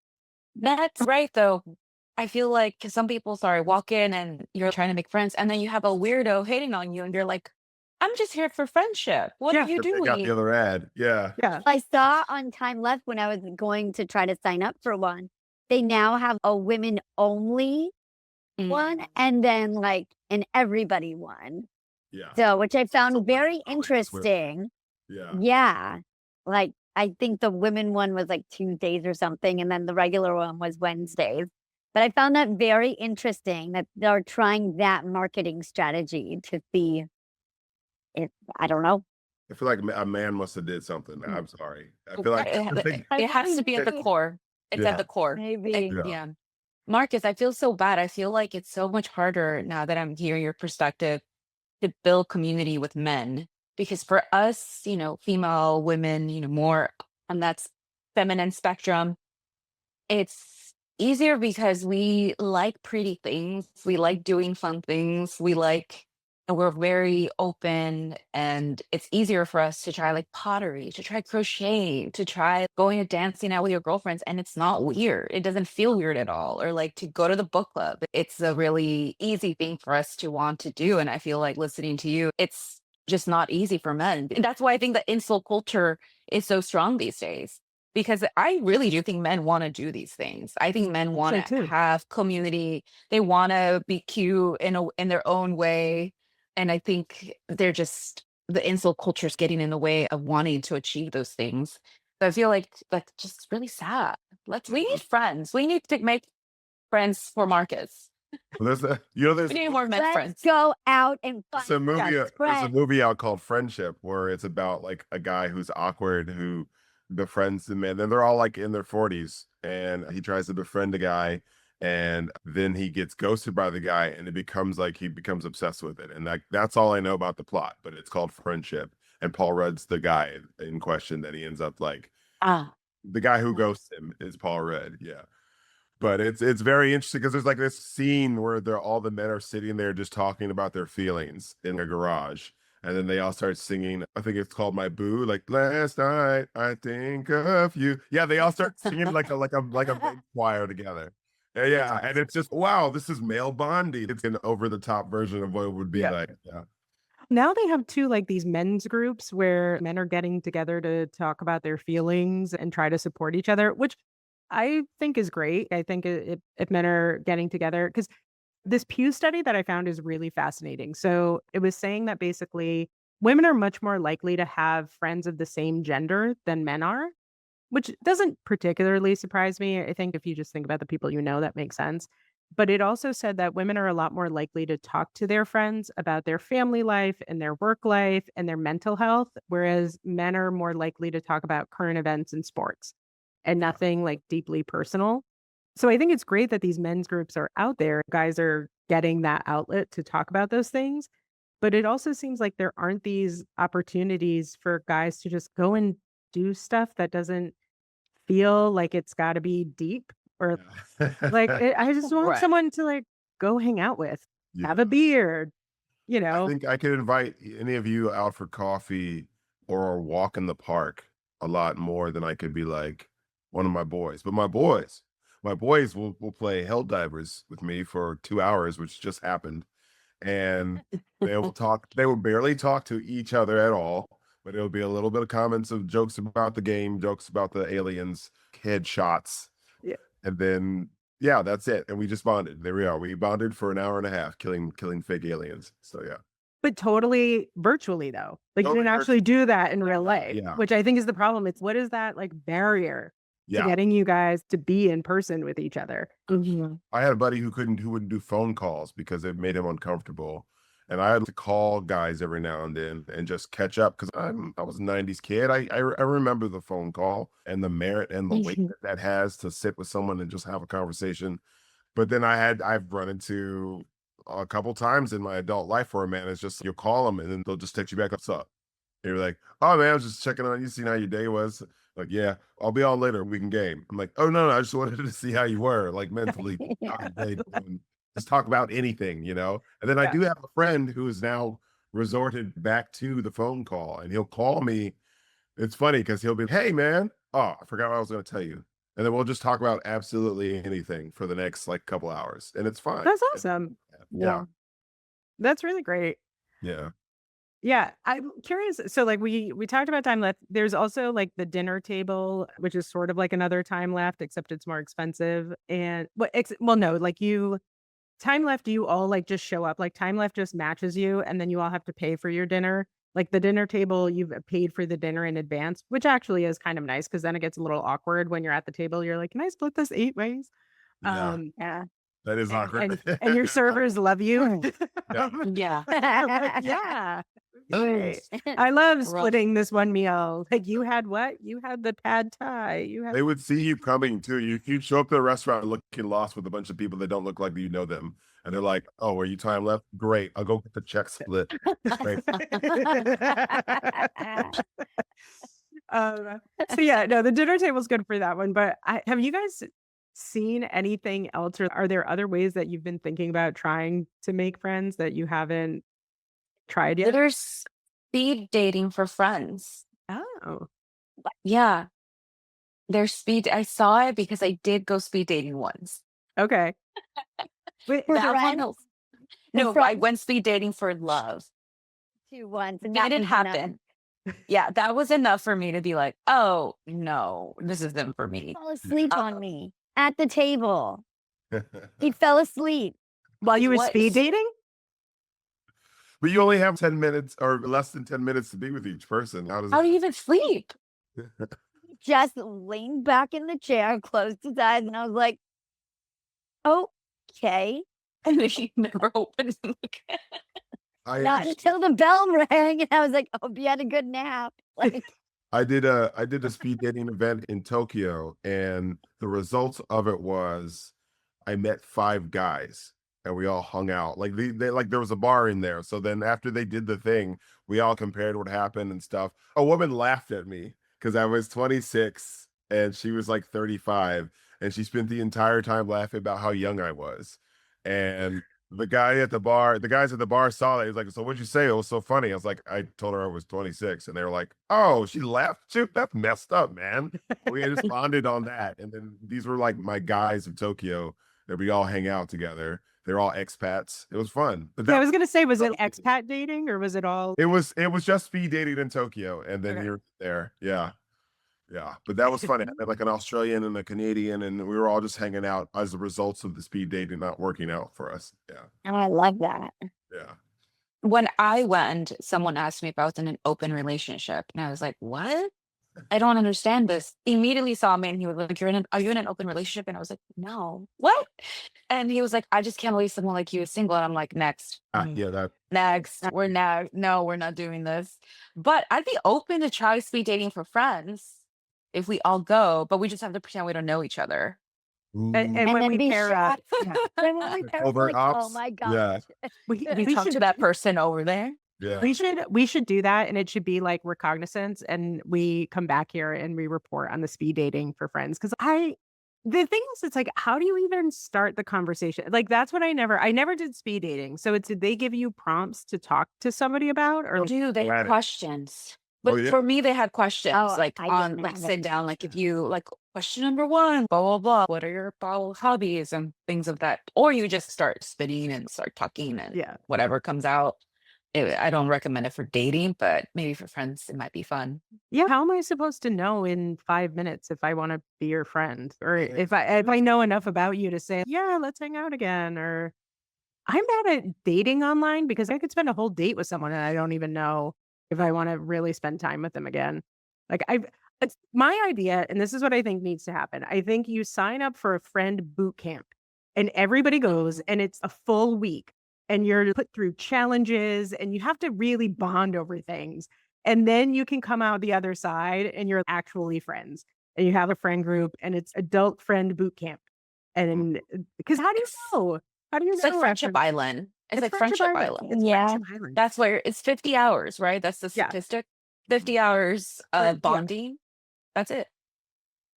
That's right, though. I feel like 'cause some people, sorry, walk in and you're trying to make friends, and then you have a weirdo hating on you, and you're like, "I'm just here for friendship. What Yeah. are you But they got the doing?" other ad. Yeah. Yeah. I saw on Time Left when I was going to try to sign up for one, they now have a women only Mm. one and then like an everybody one. Yeah. So, which I found So very like, interesting. Yeah. Yeah. Like, I think the women one was like Tuesdays or something, and then the regular one was Wednesdays. But I found that very interesting that they're trying that marketing strategy to see if, I don't know. I feel like a man must have did something. I'm sorry. I feel like It has to be at the core. It's Yeah. at the core. Maybe. Yeah. Yeah. Marcus, I feel so bad. I feel like it's so much harder now that I'm hearing your perspective to build community with men. Because for us, female women, more on that feminine spectrum, it's easier because we like pretty things. We like doing fun things. And we're very open, and it's easier for us to try like pottery, to try crochet, to try going to dancing out with your girlfriends. And it's not weird. It doesn't feel weird at all. Or like to go to the book club. It's a really easy thing for us to want to do. And I feel like listening to you, it's just not easy for men. And that's why I think the insult culture is so strong these days, because I really do think men want to do these things. I think men want to too. have community. They want to be cute in their own way. And I think they're just the insult culture is getting in the way of wanting to achieve those things. So I feel like that's just really sad. We need friends. We need to make friends for Marcus. Well, there's We need more men Let's friends. go out and find there's a movie, best there's a friends. movie out called Friendship, where it's about like a guy who's awkward who befriends the man. Then they're all like in their 40s, and he tries to befriend a guy, and then he gets ghosted by the guy, and it becomes like he becomes obsessed with it. And that's all I know about the plot, but it's called Friendship. And Paul Rudd's the guy in question that he ends up like. Ah, The guy who ghosts him is Paul Rudd. Yeah. But it's very interesting because there's like this scene where all the men are sitting there just talking about their feelings in a garage. And then they all start singing. I think it's called My Boo, like last night I think of you. Yeah, they all start singing like a big choir together. Yeah, and it's just wow, this is male bonding. It's an over the top version of what it would be Yeah. like. Yeah. Now they have two like these men's groups where men are getting together to talk about their feelings and try to support each other, which I think is great. I think if men are getting together, because this Pew study that I found is really fascinating. So it was saying that basically women are much more likely to have friends of the same gender than men are, which doesn't particularly surprise me. I think if you just think about the people that makes sense. But it also said that women are a lot more likely to talk to their friends about their family life and their work life and their mental health, whereas men are more likely to talk about current events and sports and nothing like deeply personal. So I think it's great that these men's groups are out there. Guys are getting that outlet to talk about those things. But it also seems like there aren't these opportunities for guys to just go and do stuff that doesn't feel like it's got to be deep or like I just want Right. someone to like go hang out with, Yeah. have a beer, I think I could invite any of you out for coffee or a walk in the park a lot more than I could be like one of my boys. But my boys will play Hell Divers with me for 2 hours, which just happened. And they will talk, they will barely talk to each other at all, but it'll be a little bit of comments of jokes about the game, jokes about the aliens, headshots. Yeah. And then yeah, that's it. And we just bonded. There we are. We bonded for an hour and a half, killing fake aliens. So yeah. but totally virtually though. Like you Totally didn't actually do that in real life, Yeah. which I think is the problem. It's what is that like barrier to Yeah. getting you guys to be in person with each other? I had a buddy who wouldn't do phone calls because it made him uncomfortable. And I had to call guys every now and then and just catch up because I was a 90s kid. I remember the phone call and the merit and the weight that has to sit with someone and just have a conversation. But then I've run into a couple times in my adult life where a man is just you'll call them and then they'll just text you back, what's up? And you're like, oh man, I was just checking on you, seeing how your day was. Like, yeah, I'll be on later. We can game. I'm like, oh no, I just wanted to see how you were, like mentally. How your day doing. Just talk about anything, you know? And then I Yeah. do have a friend who is now resorted back to the phone call and he'll call me. It's funny because he'll be, hey man, oh, I forgot what I was going to tell you. And then we'll just talk about absolutely anything for the next like couple hours. And it's fine. That's awesome. Yeah. That's really great. Yeah. Yeah, I'm curious. So like we talked about time left. There's also like the dinner table, which is sort of like another time left, except it's more expensive. And well, no, like time left, you all like just show up. Like time left just matches you, and then you all have to pay for your dinner. Like the dinner table, you've paid for the dinner in advance, which actually is kind of nice because then it gets a little awkward when you're at the table. You're like, can I split this 8 ways? Yeah. Yeah. That is awkward. And your servers love you. Yeah. Yeah. Yeah. Great. I love Rough. splitting this one meal. Like you had what? You had the pad thai. You had They would see you coming too. You'd show up to a restaurant looking lost with a bunch of people that don't look like you know them. And they're like, "Oh, are you time left? Great. I'll go get the check split." Great. Um, so yeah, no, the dinner table's good for that one. But have you guys seen anything else, or are there other ways that you've been thinking about trying to make friends that you haven't tried yet? There's speed dating for friends. Oh, Yeah, there's speed. I saw it because I did go speed dating once. okay. Wait, For That one, friends? no, For no, I friends went speed dating for love. too once, and Made that it was enough. happen. Yeah, that was enough for me to be like, oh no, this isn't for me. Fell asleep Uh, on me at the table. He fell asleep. while you were what? speed dating? But you only have 10 minutes or less than 10 minutes to be with each person. How does How do you even sleep? Just leaned back in the chair, closed his eyes, and I was like, okay. And then he never opened them again. Not until the bell rang, and I was like, hope you had a good nap. Like, I did a speed dating event in Tokyo, and the results of it was I met 5 guys and we all hung out. Like they like there was a bar in there. So then after they did the thing, we all compared what happened and stuff. A woman laughed at me because I was 26 and she was like 35, and she spent the entire time laughing about how young I was. And the guys at the bar saw that. He was like, "So what'd you say? It was so funny." I was like, "I told her I was 26." And they were like, "Oh, she laughed too? That's messed up, man." We just bonded on that. And then these were like my guys of Tokyo that we all hang out together. They're all expats. It was fun. But Yeah, I that was gonna say, was it expat dating or was it all it was just speed dating in Tokyo. And then okay? you're there. Yeah. Yeah. But that was funny. I met like an Australian and a Canadian, and we were all just hanging out as a result of the speed dating not working out for us. Yeah. oh, I love that. Yeah. When I went, someone asked me if I was in an open relationship, and I was like, "What? I don't understand this." He immediately saw me and he was like, are you in an open relationship?" And I was like, "No." "What?" And he was like, "I just can't believe someone like you is single." And I'm like, "Next, Yeah, that next. We're now, no, we're not doing this." But I'd be open to try speed dating for friends if we all go, but we just have to pretend we don't know each other. And, Ooh, and when then we be pair up, shocked. yeah, Then when we the pair, it's covert like, oh ops. my Yeah. gosh. we, You we talk to should that person over there. Yeah. we should do that, and it should be like recognizance, and we come back here and we report on the speed dating for friends. Because the thing is, it's like, how do you even start the conversation? Like that's what I never did speed dating. So did they give you prompts to talk to somebody about, or Do they have Reddit. questions? Oh, But yeah. for me, they had questions Oh, like I on didn't like have sit it. down, like if you like question number one, blah blah blah. What are your hobbies and things of that? Or you just start spitting and start talking and yeah? whatever comes out. I don't recommend it for dating, but maybe for friends, it might be fun. Yeah, how am I supposed to know in 5 minutes if I want to be your friend, or Yeah. if I know enough about you to say, yeah, let's hang out again? Or I'm bad at dating online because I could spend a whole date with someone and I don't even know if I want to really spend time with them again. Like it's my idea, and this is what I think needs to happen. I think you sign up for a friend boot camp and everybody goes and it's a full week and you're put through challenges and you have to really bond over things. And then you can come out the other side and you're actually friends and you have a friend group and it's adult friend boot camp. And because how do you It's, know? How do you it's like know Friendship after Island. It's like Friendship Friendship Island. Island. It's Yeah. Friendship Island. That's where it's 50 hours, right? That's the Yeah. statistic. 50 hours Yeah. of bonding. That's it.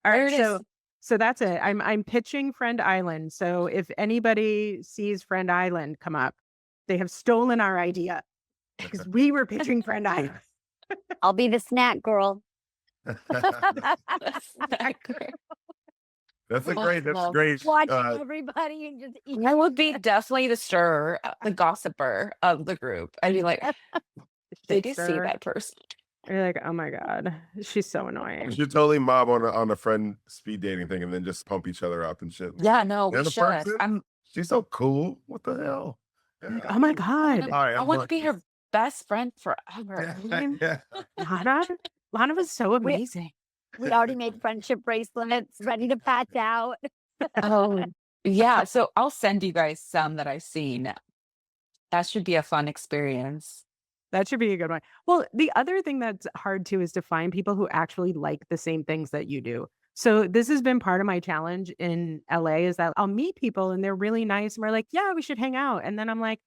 All There right. it is. So that's it. I'm pitching Friend Island. So if anybody sees Friend Island come up, they have stolen our idea because we were pitching Friend Island. I'll be the snack girl. That's not great. That's a Oh, great. That's love. great. Watch everybody and just eat. I would be definitely the stirrer, the gossiper of the group. I'd be like, did you see Stir. that person? You're like, oh my God, she's so We annoying. should totally mob on a friend speed dating thing and then just pump each other up and shit. Yeah, no, we And the should. person, she's so cool. What the hell? Like, Yeah. oh my God. All right, I I'm want to be lucky. her best friend forever. Yeah. Lana was so amazing. We already made friendship bracelets ready to patch out. Oh, yeah. So I'll send you guys some that I've seen. That should be a fun experience. That should be a good one. Well, the other thing that's hard too is to find people who actually like the same things that you do. So this has been part of my challenge in LA is that I'll meet people and they're really nice and we're like, yeah, we should hang out. And then I'm like,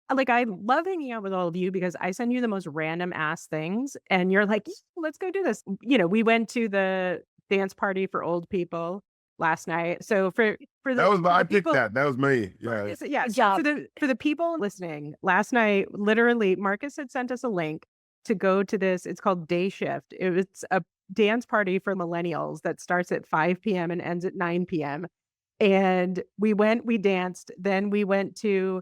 I love hanging out with all of you because I send you the most random ass things and you're like, "Yeah, let's go do this." We went to the dance party for old people last night. So for That was for I the picked people that. That was me. Yeah. yeah, Good so job. for the people listening, last night, literally, Marcus had sent us a link to go to this. It's called Day Shift. It's a dance party for millennials that starts at 5 p.m. and ends at 9 p.m. And we went, we danced, then we went to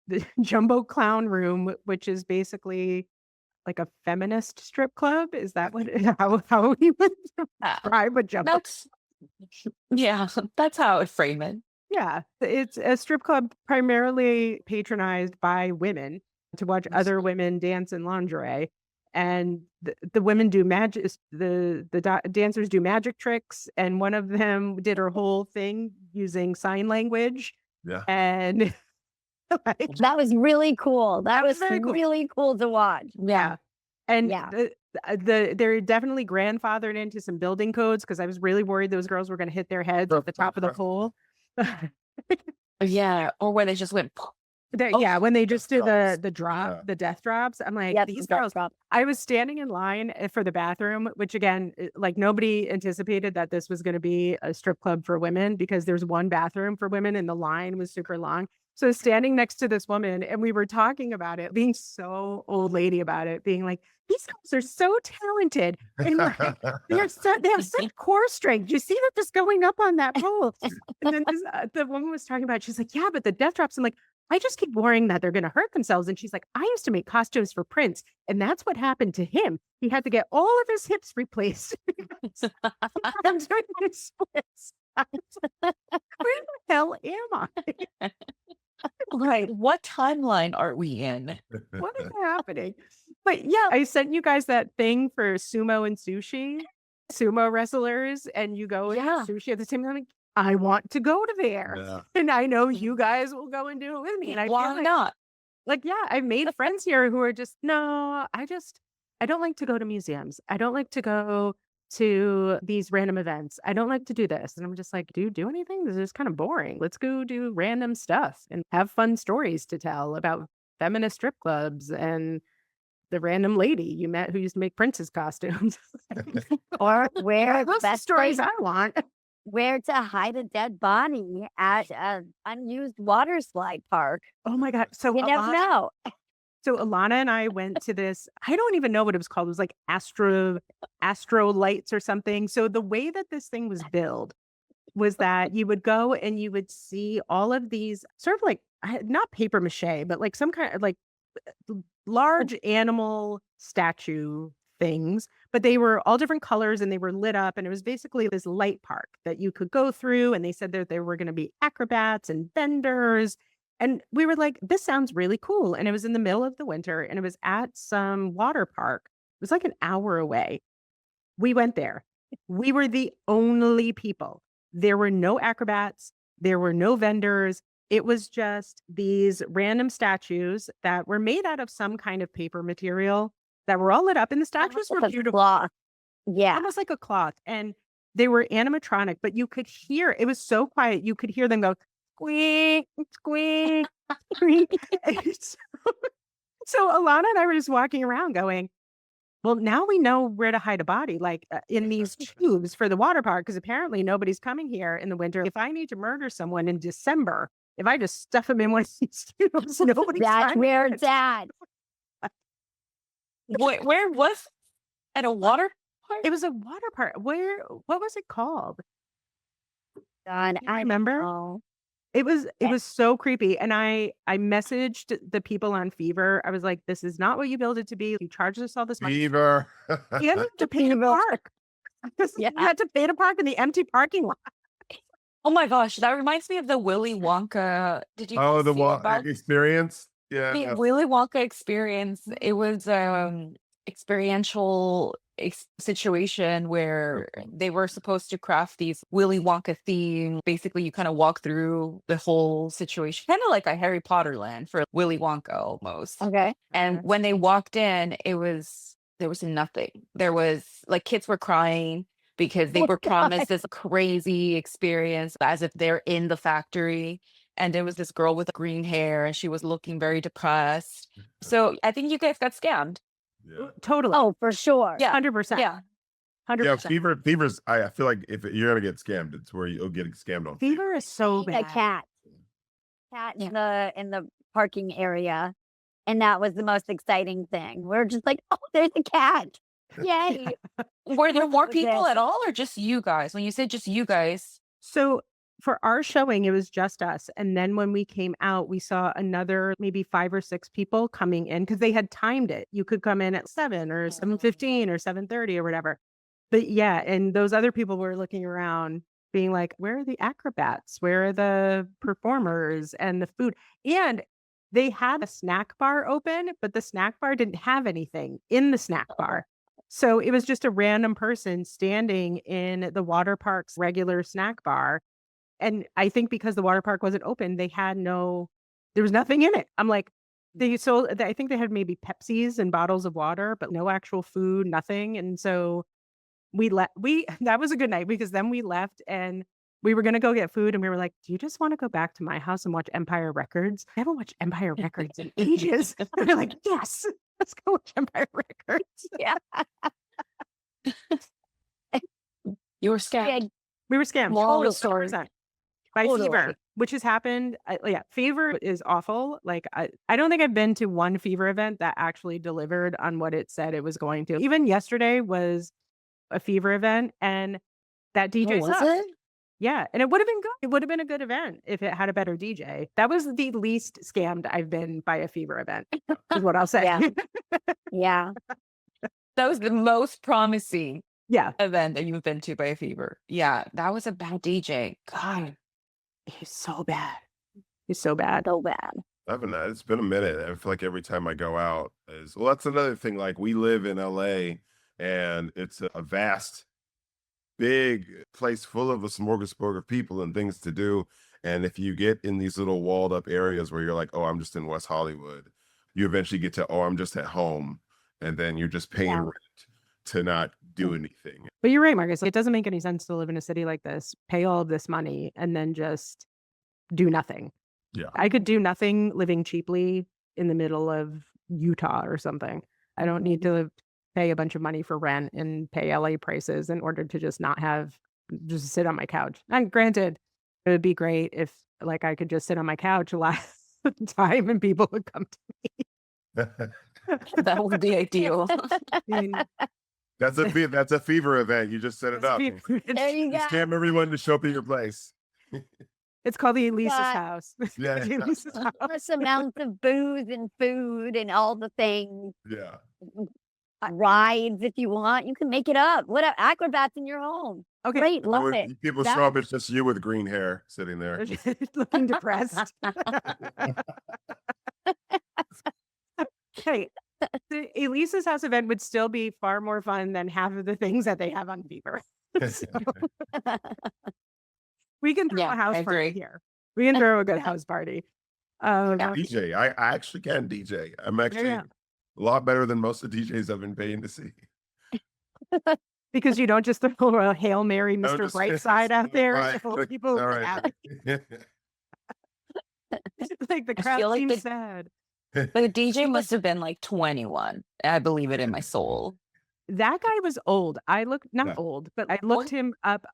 the Jumbo Clown Room, which is basically like a feminist strip club. Is that what how we would Yeah, describe a Jumbo? that's yeah, that's how I would frame it. Yeah, it's a strip club primarily patronized by women to watch other women dance in lingerie, and the women do magic. The dancers do magic tricks, and one of them did her whole thing using sign language, Yeah. and like, That was really cool. That was was very cool. really cool to watch. yeah. And Yeah. they're definitely grandfathered into some building codes because I was really worried those girls were going to hit their heads at the top of the pole. Yeah, or where they just went. Oh, Yeah, when they just do drops. the drop, Yeah. the death drops, I'm like, Yep. these drop, girls. drop. I was standing in line for the bathroom, which again, like nobody anticipated that this was going to be a strip club for women because there's one bathroom for women and the line was super long. So I was standing next to this woman and we were talking about it, being so old lady about it, being like, these girls are so talented. And like, they have such core strength. You see that just going up on that pole. And then the woman was talking about, she's like, yeah, but the death drops. I'm like, I just keep worrying that they're going to hurt themselves. And she's like, I used to make costumes for Prince, and that's what happened to him. He had to get all of his hips replaced. I'm doing his splits. I was like, where the hell am I? right. What timeline are we in? What is happening? But yeah, I sent you guys that thing for sumo and sushi, sumo wrestlers, and you go and Yeah. eat sushi at the same time. Like, I want to go to there. Yeah. And I know you guys will go and do it with me. And I feel Why not? yeah, I've made friends here who are just, no, I don't like to go to museums. I don't like to go to these random events. I don't like to do this. And I'm just like, do anything? This is kind of boring. Let's go do random stuff and have fun stories to tell about feminist strip clubs and the random lady you met who used to make princess costumes. Or where Those are the best stories place, I want. where to hide a dead body at an unused water slide park. Oh my God. So You never know. So Alana and I went to this, I don't even know what it was called. It was like Astro Lights or something. So the way that this thing was billed was that you would go and you would see all of these sort of like not paper mache, but like some kind of like large animal statue things, but they were all different colors and they were lit up. And it was basically this light park that you could go through. And they said that there were going to be acrobats and vendors. And we were like, this sounds really cool. And it was in the middle of the winter and it was at some water park. It was like an hour away. We went there. We were the only people. There were no acrobats. There were no vendors. It was just these random statues that were made out of some kind of paper material that were all lit up. And the statues were Like a beautiful, cloth. Yeah. almost like a cloth. And they were animatronic, but you could hear, it was so quiet. You could hear them go, squeak, squeak, squeak. And so Alana and I were just walking around going, well, now we know where to hide a body, like in these tubes for the water park, because apparently nobody's coming here in the winter. If I need to murder someone in December, if I just stuff them in one of these tubes, nobody's That's finding where it. it's at. Where was at a water park? It was a water park. What was it called? Done. You I remember? know. It was so creepy. And I messaged the people on Fever. I was like, this is not what you build it to be. You charged us all this money. Fever. You had to pay to Fever. park. Yeah. You had to pay to park in the empty parking lot. Oh my gosh, that reminds me of the Willy Wonka. Did you Oh, guys the see about experience. the Yeah. Willy Wonka experience? It was experiential situation where they were supposed to craft these Willy Wonka theme. Basically, you kind of walk through the whole situation, kind of like a Harry Potter land for Willy Wonka almost. Okay. And when they walked in, there was nothing. There was like kids were crying. because they Oh were God. promised this crazy experience as if they're in the factory. And there was this girl with green hair and she was looking very depressed. So I think you guys got scammed. Yeah. Totally. Oh, for sure. Yeah. 100%. Yeah. 100%. Fever's. I feel like if you're gonna get scammed, it's where you'll get scammed on Fever is so Seeing a bad. cat in the parking area, and that was the most exciting thing. We're just like, oh, there's a cat! Yay! Were there more was people this? at all or just you guys? When you say just you guys, So for our showing, it was just us. And then when we came out, we saw another maybe 5 or 6 people coming in because they had timed it. You could come in at 7 or 7:15 or 7:30 or whatever. But yeah, and those other people were looking around being like, where are the acrobats? Where are the performers and the food? And they had a snack bar open, but the snack bar didn't have anything in the snack bar. So it was just a random person standing in the water park's regular snack bar. And I think because the water park wasn't open, there was nothing in it. I'm like, I think they had maybe Pepsis and bottles of water, but no actual food, nothing. And so that was a good night because then we left and we were gonna go get food and we were like, do you just want to go back to my house and watch Empire Records? I haven't watched Empire Records in ages. And they're like, yes, let's go watch Empire Records. Yeah. you were scammed. Yeah, We were scammed. Moral of the Totally, story. 100%. By Totally. fever, which has happened. Fever is awful. Like I don't think I've been to one fever event that actually delivered on what it said it was going to. Even yesterday was a fever event and that DJ was sucked. it? Yeah, and it would have been good. It would have been a good event if it had a better DJ. That was the least scammed I've been by a fever event, is what I'll say. Yeah. Yeah. That was the most promising Yeah. event that you've been to by a fever. Yeah, that was a bad DJ. God. He's so bad. He's so bad. So bad. It's been a minute. I feel like every time I go out that's another thing. Like we live in LA and it's a vast, big place full of a smorgasbord of people and things to do. And if you get in these little walled up areas where you're like, oh, I'm just in West Hollywood, you eventually get to, oh, I'm just at home. And then you're just paying Yeah. rent to not do anything. But you're right, Marcus. It doesn't make any sense to live in a city like this, pay all of this money, and then just do nothing. Yeah. I could do nothing living cheaply in the middle of Utah or something. I don't need to pay a bunch of money for rent and pay LA prices in order to just just sit on my couch. And granted, it would be great if like I could just sit on my couch a lot of the time and people would come to That would be ideal. me. That's a fever event. You just set it up. There you You go. scam everyone to show up at your place. It's called the Elisa's God. house. Yeah. The Elisa's house. Plus amounts of booze and food and all the things. Yeah. Rides if you want. You can make it up. What acrobats in your home. Okay. Great, love When it. people show up, it's just you with green hair sitting there. Looking depressed. Hey, the Elisa's house event would still be far more fun than half of the things that they have on Fever. So, we can throw Yeah, a house I party agree. here. We can throw a good house party. DJ. I actually can DJ. I'm actually yeah. a lot better than most of the DJs I've been paying to see. Because you don't just throw a Hail Mary, No, Mr. just- Brightside out there. Right. So people All are right. happy. Like the I crowd feel like seems the- sad. But the DJ must have been like 21. I believe it in my soul. That guy was old. Not Yeah. old, but I looked him up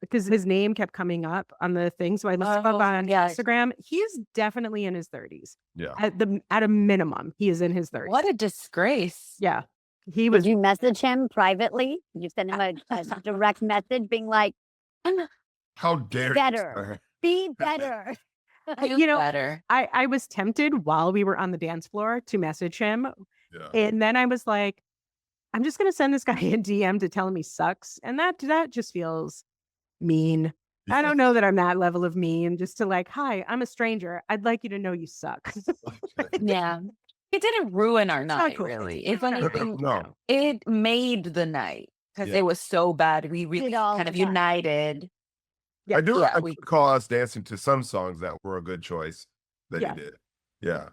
because his name kept coming up on the thing. So I looked him up Oh, on yeah. Instagram. He's definitely in his 30s. Yeah. At a minimum, he is in his 30s. What a disgrace. Yeah. He Did was you message him privately? Did you send him a direct message being like, How dare Better. be better? you know, better. I was tempted while we were on the dance floor to message him. you? Yeah. And then I was like, I'm just gonna send this guy a DM to tell him he sucks. And that just feels mean. I don't know that I'm that level of mean, just to like, hi, I'm a stranger. I'd like you to know you suck. Yeah. It didn't ruin our not night, cool. really. If anything, No. it made the night because Yeah. it was so bad. We really Did all kind the of time. united. Yeah. I do Yeah, I we- call us dancing to some songs that were a good choice that Yeah. you did. Yeah.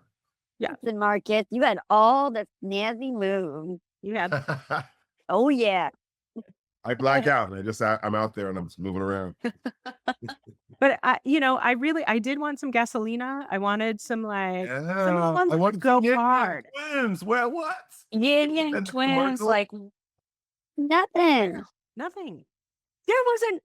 Listen, Marcus, you had all the snazzy moves. You had Oh, yeah. I black out and I'm out there and I'm just moving around. But I did want some gasolina. I wanted some like some of the Yeah, ones I that want go Yin Yang hard. Twins. Well, what? Yin Yang And the twins, commercial? like Nothing. Nothing.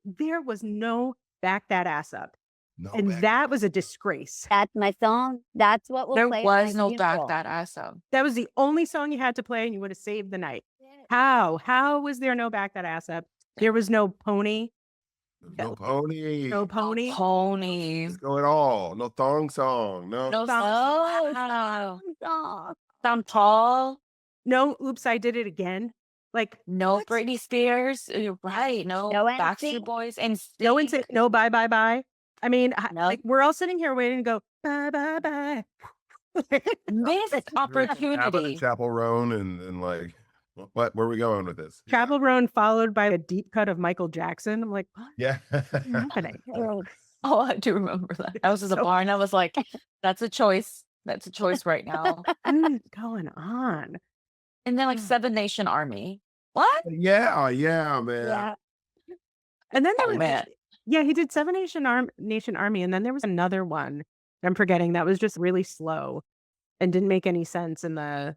There was no back that ass up. No And back. that was a disgrace. That's my song. That's what will there play at was my no back funeral. that ass up. That was the only song you had to play and you would have saved the night. How? How was there no back that ass up? There was no pony. No pony. No pony. Pony. Let's go at all. No thong song. No. No Song. Oh, wow. song. Sound tall. No, oops, I did it again. Like No what? Britney Spears. You're right. No No Backstreet NSYNC. Boys. And No one said no bye bye bye. I mean, No. like we're all sitting here waiting to go bye bye bye. missed Abbott opportunity. and Chapel Roan and like, what? Where are we going with this? Chapel Roan followed by a deep cut of Michael Jackson. I'm like, what Yeah. is happening? Oh, I do remember that. I was at the So- bar and I was like, that's a choice. That's a choice right now. What is going on? And then like Seven Nation Army. What? yeah, man. Yeah. And then there Oh, was, man. yeah, he did Seven Nation Army, and then there was another one I'm forgetting that was just really slow and didn't make any sense in the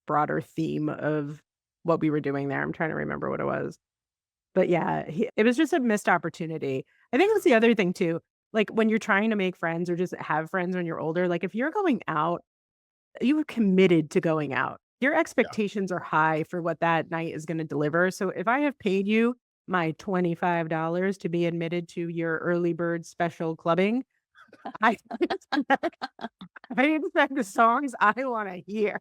broader theme of what we were doing there. I'm trying to remember what it was, but yeah, it was just a missed opportunity. I think that's the other thing too. Like when you're trying to make friends or just have friends when you're older, like if you're going out, you were committed to going out. Your expectations are high for what that night is going to deliver. So if I have paid you my $25 to be admitted to your early bird special clubbing, I expect the songs I want to hear.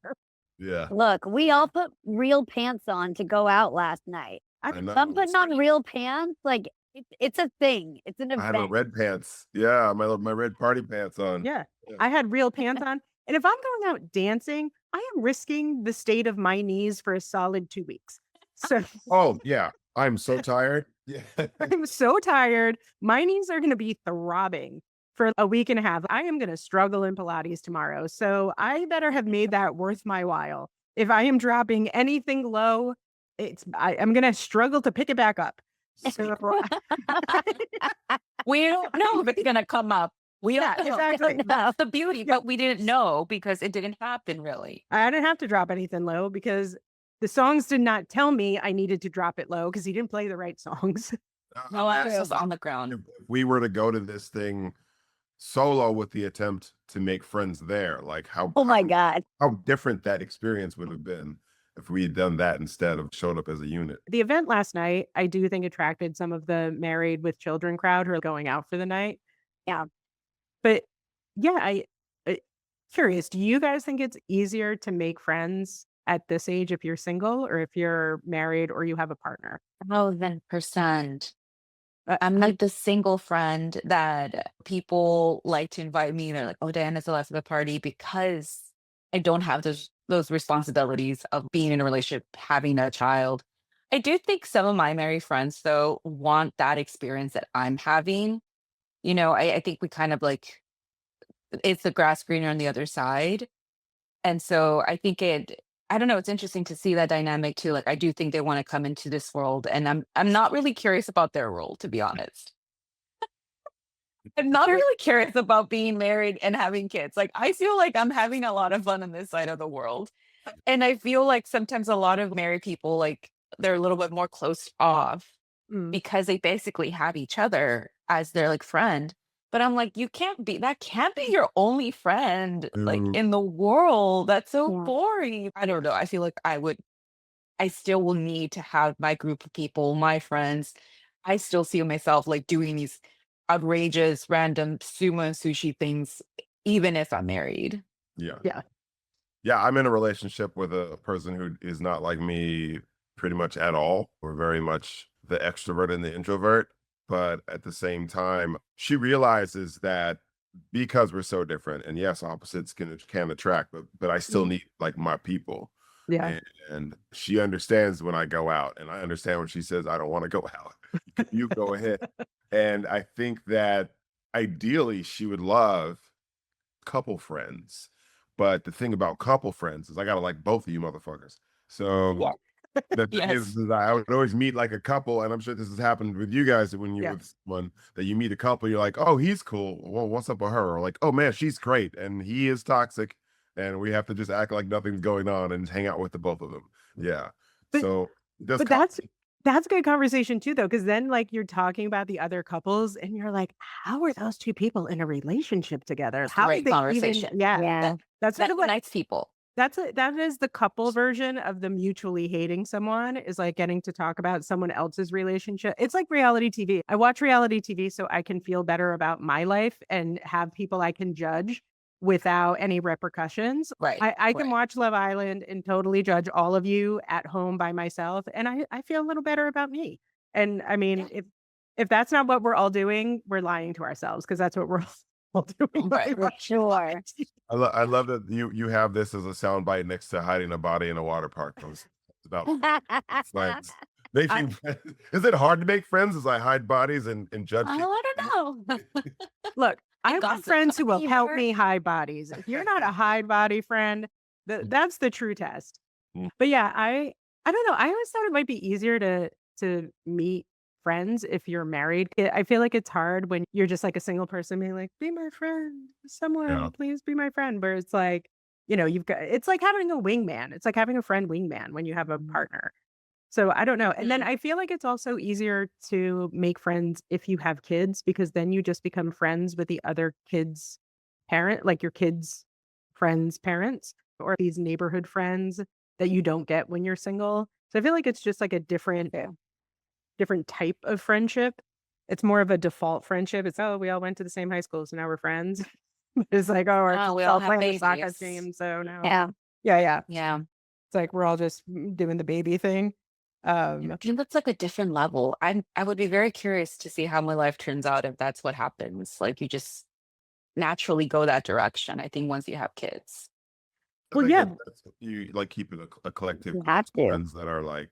Yeah. Look, we all put real pants on to go out last night. I know. I'm putting on real pants. Like it's a thing. It's an I had my event. red pants. Yeah, my red party pants on. Yeah, Yeah. I had real pants on. And if I'm going out dancing, I am risking the state of my knees for a solid 2 weeks. So Oh, yeah. I'm so tired. Yeah. I'm so tired. My knees are going to be throbbing for a week and a half. I am going to struggle in Pilates tomorrow. So I better have made that worth my while. If I am dropping anything low, I'm going to struggle to pick it back up. So We don't know if it's going to come up. We Yeah, don't know. exactly. That's the beauty, but we didn't know because it didn't happen really. I didn't have to drop anything low because the songs did not tell me I needed to drop it low because he didn't play the right songs. No I'm ass was asking on the ground. if we were to go to this thing solo with the attempt to make friends there, like Oh my God. how different that experience would have been if we had done that instead of showed up as a unit. The event last night, I do think attracted some of the married with children crowd who are going out for the night. Yeah. But yeah, curious, do you guys think it's easier to make friends at this age if you're single or if you're married or you have a partner? 1,000%. Uh, I'm like the single friend that people like to invite me. They're like, "Oh, Diana's the life of the party," because I don't have those responsibilities of being in a relationship, having a child. I do think some of my married friends, though, want that experience that I'm having. I think we kind of like it's the grass greener on the other side. And so I think I don't know, it's interesting to see that dynamic too. Like I do think they want to come into this world and I'm not really curious about their role, to be honest. I'm not really curious about being married and having kids. Like I feel like I'm having a lot of fun on this side of the world. And I feel like sometimes a lot of married people, like they're a little bit more closed off mm. because they basically have each other as their like friend. But I'm like, that can't be your only friend like Mm. in the world. That's so Yeah. boring. I don't know. I feel like I still will need to have my group of people, my friends. I still see myself like doing these outrageous, random sumo and sushi things, even if I'm married. Yeah. Yeah. Yeah, I'm in a relationship with a person who is not like me pretty much at all. We're very much the extrovert and the introvert. But at the same time, she realizes that because we're so different, and yes, opposites can attract, but I still need like my people. Yeah. And she understands when I go out, and I understand when she says I don't want to go out. You go ahead. And I think that ideally she would love couple friends. But the thing about couple friends is I gotta like both of you motherfuckers. So Yeah. The thing Yes. is I would always meet like a couple, and I'm sure this has happened with you guys when you're Yeah. with someone that you meet a couple, you're like, oh, he's cool. Well, what's up with her? Or like, oh man, she's great, and he is toxic, and we have to just act like nothing's going on and hang out with the both of them. Yeah. But So just but that's good conversation too, though, because then like you're talking about the other couples and you're like, how are those two people in a relationship together? How Great did they even conversation. yeah. Yeah. That's sort That of like unites people. that is the couple version of the mutually hating someone is like getting to talk about someone else's relationship. It's like reality TV. I watch reality TV so I can feel better about my life and have people I can judge without any repercussions. Right. I can Right. watch Love Island and totally judge all of you at home by myself. And I feel a little better about me. And I mean, Yeah. if that's not what we're all doing, we're lying to ourselves because that's what we're all doing. Right. For sure. I love that you have this as a soundbite next to hiding a body in a water park. It's about friends. Making friends. Is it hard to make friends as I hide bodies and judge people? Oh, I don't know. Look, I want gossip. friends who will help Keyword. me hide bodies. If you're not a hide body friend, that's the true test. Mm. But yeah, I don't know. I always thought it might be easier to meet friends if you're married. I feel like it's hard when you're just like a single person being like, be my friend, someone, Yeah. please be my friend. Where it's like, you've got it's like having a wingman. It's like having a friend wingman when you have a partner. So I don't know. And then I feel like it's also easier to make friends if you have kids because then you just become friends with the other kids' parent, like your kids' friends' parents or these neighborhood friends that you don't get when you're single. So I feel like it's just like a different type of friendship. It's more of a default friendship. It's we all went to the same high school, so now we're friends. It's like, our Oh, we kids all have playing the soccer babies. team, so now Yeah. yeah. Yeah. It's like we're all just doing the baby thing. I think that's like a different level. I would be very curious to see how my life turns out if that's what happens. Like you just naturally go that direction. I think once you have kids. I Well, think yeah. that's you like keeping a collective You group have of to. friends that are like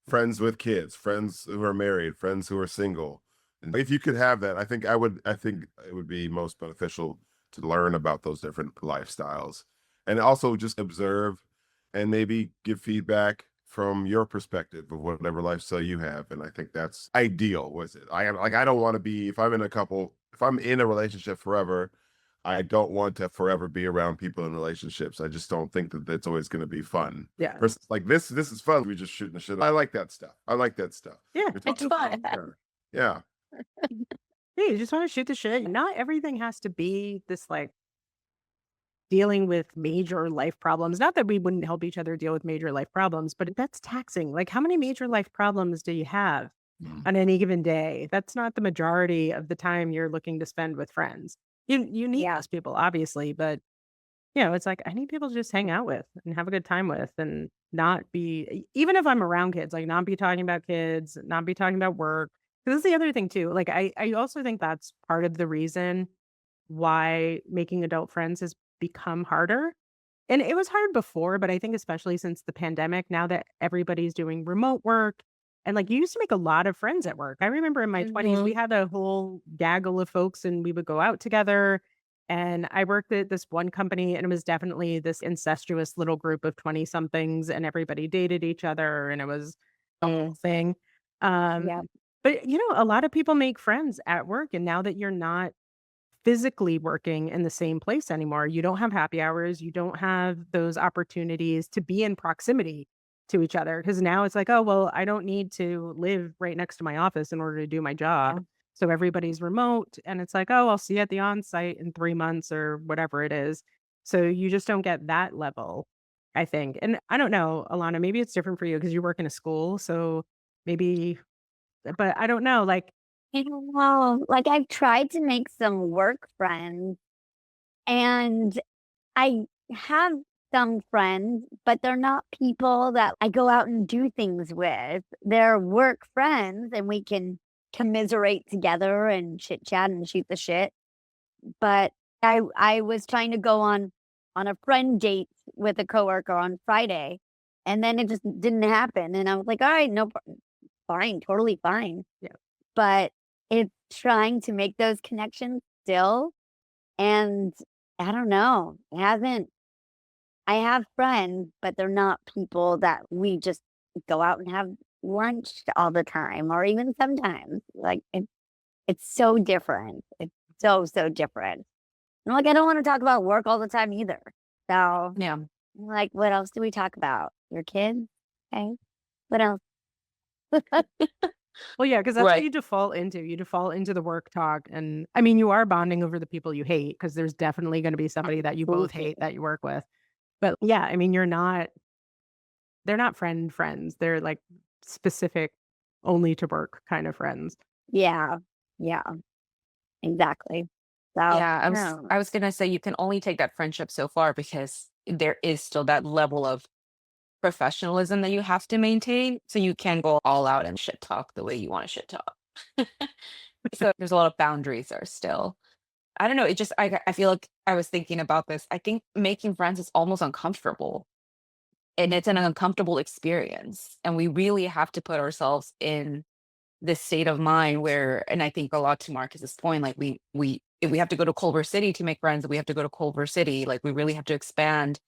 friends with kids, friends who are married, friends who are single. And if you could have that, I think it would be most beneficial to learn about those different lifestyles and also just observe and maybe give feedback from your perspective of whatever lifestyle you have. And I think that's ideal. Was it? I don't want to be if I'm in a relationship forever, I don't want to forever be around people in relationships. I just don't think that that's always going to be fun. Yeah. Versus like this is fun. We just shooting the shit. I like that stuff. I like that stuff. Yeah. You're It's talking fun. about her. Yeah. Yeah, you just want to shoot the shit. Not everything has to be this like dealing with major life problems. Not that we wouldn't help each other deal with major life problems, but that's taxing. Like, how many major life problems do you have Mm. on any given day? That's not the majority of the time you're looking to spend with friends. You need Yeah. those people, obviously, but it's like I need people to just hang out with and have a good time with and not be even if I'm around kids, like not be talking about kids, not be talking about work. 'Cause that's the other thing too. Like I also think that's part of the reason why making adult friends has become harder. And it was hard before, but I think especially since the pandemic, now that everybody's doing remote work and like you used to make a lot of friends at work. I remember in my 20s, we had a whole gaggle of folks and we would go out together. And I worked at this one company and it was definitely this incestuous little group of 20 somethings and everybody dated each other and it was a whole thing. Um, Yeah. but a lot of people make friends at work and now that you're not physically working in the same place anymore. You don't have happy hours. You don't have those opportunities to be in proximity to each other because now it's like, oh, well, I don't need to live right next to my office in order to do my job. So everybody's remote and it's like, oh, I'll see you at the on-site in 3 months or whatever it is. So you just don't get that level, I think. And I don't know, Alana, maybe it's different for you because you work in a school. So maybe, but I don't know. Like, I don't know. Like I've tried to make some work friends and I have some friends, but they're not people that I go out and do things with. They're work friends and we can commiserate together and chit chat and shoot the shit. But I was trying to go on a friend date with a coworker on Friday and then it just didn't happen. And I was like, all right, no, fine, totally fine. Yeah. But it's trying to make those connections still. And I don't know. It hasn't I have friends, but they're not people that we just go out and have lunch all the time, or even sometimes. Like it's so different. It's so different. And like I don't want to talk about work all the time either. So Yeah. like, what else do we talk about? Your kids? Okay. What else? Well, yeah, because that's what Right. you default into. You default into the work talk. And I mean, you are bonding over the people you hate because there's definitely going to be somebody that you both hate that you work with. But yeah, I mean, they're not friends. They're like specific only to work kind of friends. Yeah. Yeah. Exactly. So Yeah, I was no. I was gonna say you can only take that friendship so far because there is still that level of professionalism that you have to maintain, so you can go all out and shit talk the way you want to shit talk. So there's a lot of boundaries there still. I don't know. It just I feel like I was thinking about this. I think making friends is almost uncomfortable, and it's an uncomfortable experience, and we really have to put ourselves in this state of mind where, and I think a lot to Marcus's point, like we if we have to go to Culver City to make friends, we have to go to Culver City. Like we really have to expand.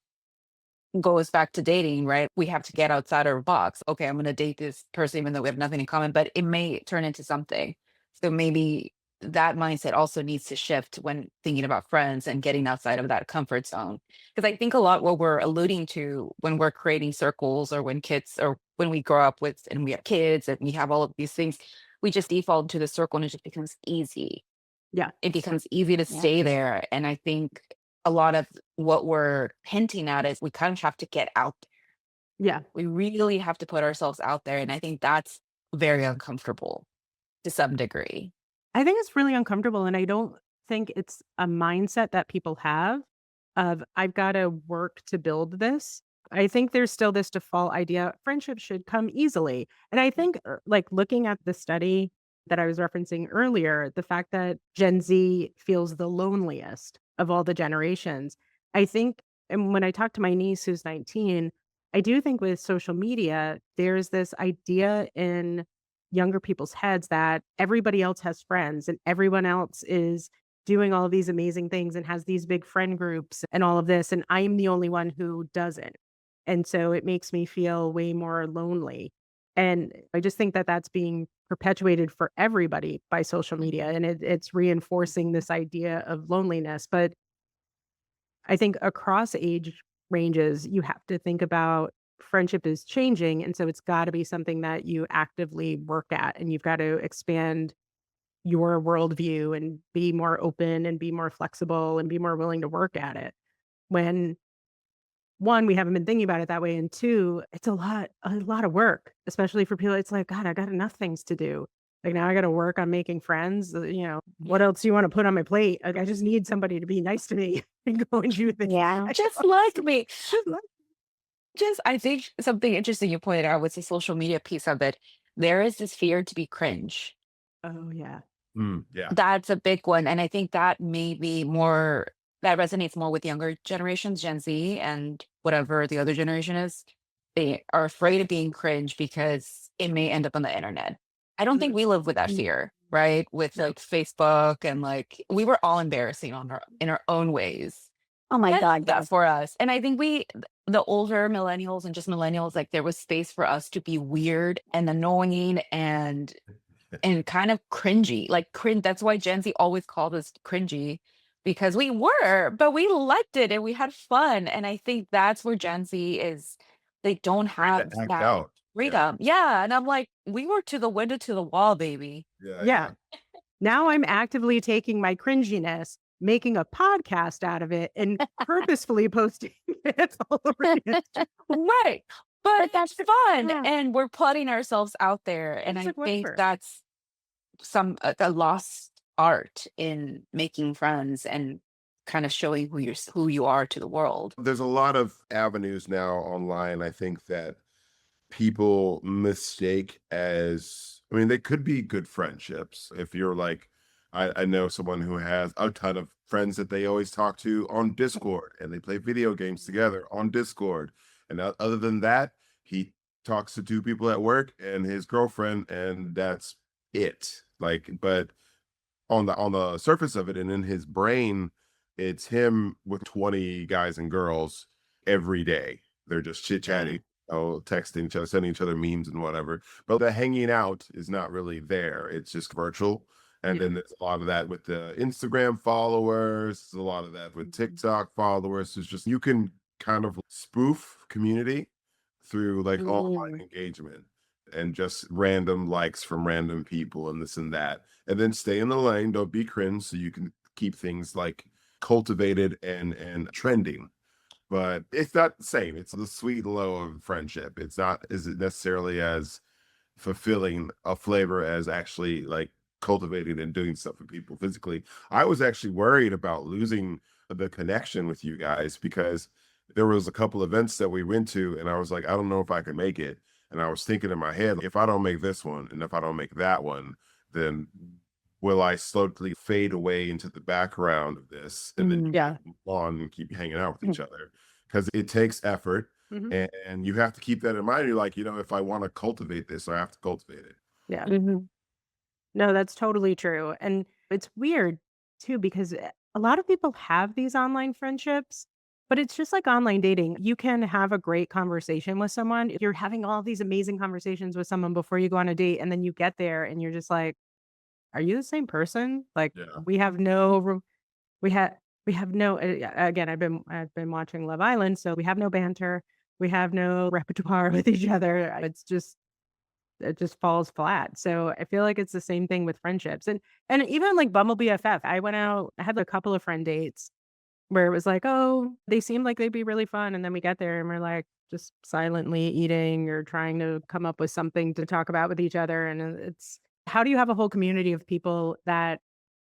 Goes back to dating, right? We have to get outside our box. Okay, I'm gonna date this person even though we have nothing in common, but it may turn into something. So maybe that mindset also needs to shift when thinking about friends and getting outside of that comfort zone. Because I think a lot what we're alluding to when we're creating circles or when kids or when we grow up with and we have kids and we have all of these things, we just default into the circle and it just becomes easy. Yeah. It becomes easy to Yeah. stay there. And I think a lot of what we're hinting at is we kind of have to get out there. Yeah. We really have to put ourselves out there. And I think that's very uncomfortable to some degree. I think it's really uncomfortable. And I don't think it's a mindset that people have of, I've got to work to build this. I think there's still this default idea friendship should come easily. And I think, like, looking at the study that I was referencing earlier, the fact that Gen Z feels the loneliest of all the generations, I think, and when I talk to my niece who's 19, I do think with social media, there's this idea in younger people's heads that everybody else has friends and everyone else is doing all of these amazing things and has these big friend groups and all of this. And I'm the only one who doesn't. And so it makes me feel way more lonely. And I just think that that's being perpetuated for everybody by social media. And it's reinforcing this idea of loneliness. But I think across age ranges, you have to think about friendship is changing. And so it's got to be something that you actively work at, and you've got to expand your worldview and be more open and be more flexible and be more willing to work at it. When one, we haven't been thinking about it that way. And two, it's a lot of work, especially for people. It's like, God, I got enough things to do. Like now I got to work on making friends. What else do you want to put on my plate? Like, I just need somebody to be nice to me and go and do things. Yeah. Just like me. Just like- Just, I think something interesting you pointed out was the social media piece of it. There is this fear to be cringe. Oh yeah. Yeah. That's a big one. And I think that may be more, that resonates more with younger generations, Gen Z, and whatever the other generation is. They are afraid of being cringe because it may end up on the internet. I don't think we live with that Mm. fear, right? With like Facebook and like we were all embarrassing in our own ways. Oh my And God. that Yes. for us. And I think the older millennials and just millennials, like there was space for us to be weird and annoying and kind of cringy, like cringe. That's why Gen Z always called us cringy because we were, but we liked it and we had fun. And I think that's where Gen Z is. They don't have Act that out. freedom. Yeah. And I'm like, we were to the window to the wall, baby. Yeah. Now I'm actively taking my cringiness, making a podcast out of it, and purposefully posting it all over the internet. Right. But that's it's fun yeah. and we're putting ourselves out there. And It's I like think whatever. that's a lost art in making friends and kind of showing who you are to the world. There's a lot of avenues now online, I think, that people mistake as, I mean, they could be good friendships. If you're like, I know someone who has a ton of friends that they always talk to on Discord and they play video games together on Discord. And other than that, he talks to two people at work and his girlfriend, and that's it. Like, but on the surface of it and in his brain, it's him with 20 guys and girls every day. They're just chit chatting texting each other, sending each other memes and whatever. But the hanging out is not really there. It's just virtual. And Yeah. then there's a lot of that with the Instagram followers, there's a lot of that with TikTok followers. It's just you can kind of spoof community through like online engagement and just random likes from random people and this and that. And then stay in the lane, don't be cringe, so you can keep things like cultivated and trending. But it's not the same. It's the sweet low of friendship. It's not is it necessarily as fulfilling a flavor as actually like cultivating and doing stuff with people physically. I was actually worried about losing the connection with you guys because there was a couple events that we went to and I was like, I don't know if I can make it. And I was thinking in my head, if I don't make this one and if I don't make that one, then will I slowly fade away into the background of this and then Yeah. move on and keep hanging out with each other? Because it takes effort Mhm. and you have to keep that in mind. You're like, if I want to cultivate this, I have to cultivate it. Yeah. Mhm. No, that's totally true. And it's weird too because a lot of people have these online friendships, but it's just like online dating. You can have a great conversation with someone. You're having all these amazing conversations with someone before you go on a date, and then you get there and you're just like, "Are you the same person?" Like Yeah. we have we have no again, I've been watching Love Island, so we have no banter. We have no repertoire with each other. It just falls flat. So I feel like it's the same thing with friendships. And even like Bumble BFF, I went out, I had a couple of friend dates where it was like, oh, they seemed like they'd be really fun. And then we get there and we're like just silently eating or trying to come up with something to talk about with each other. And it's how do you have a whole community of people that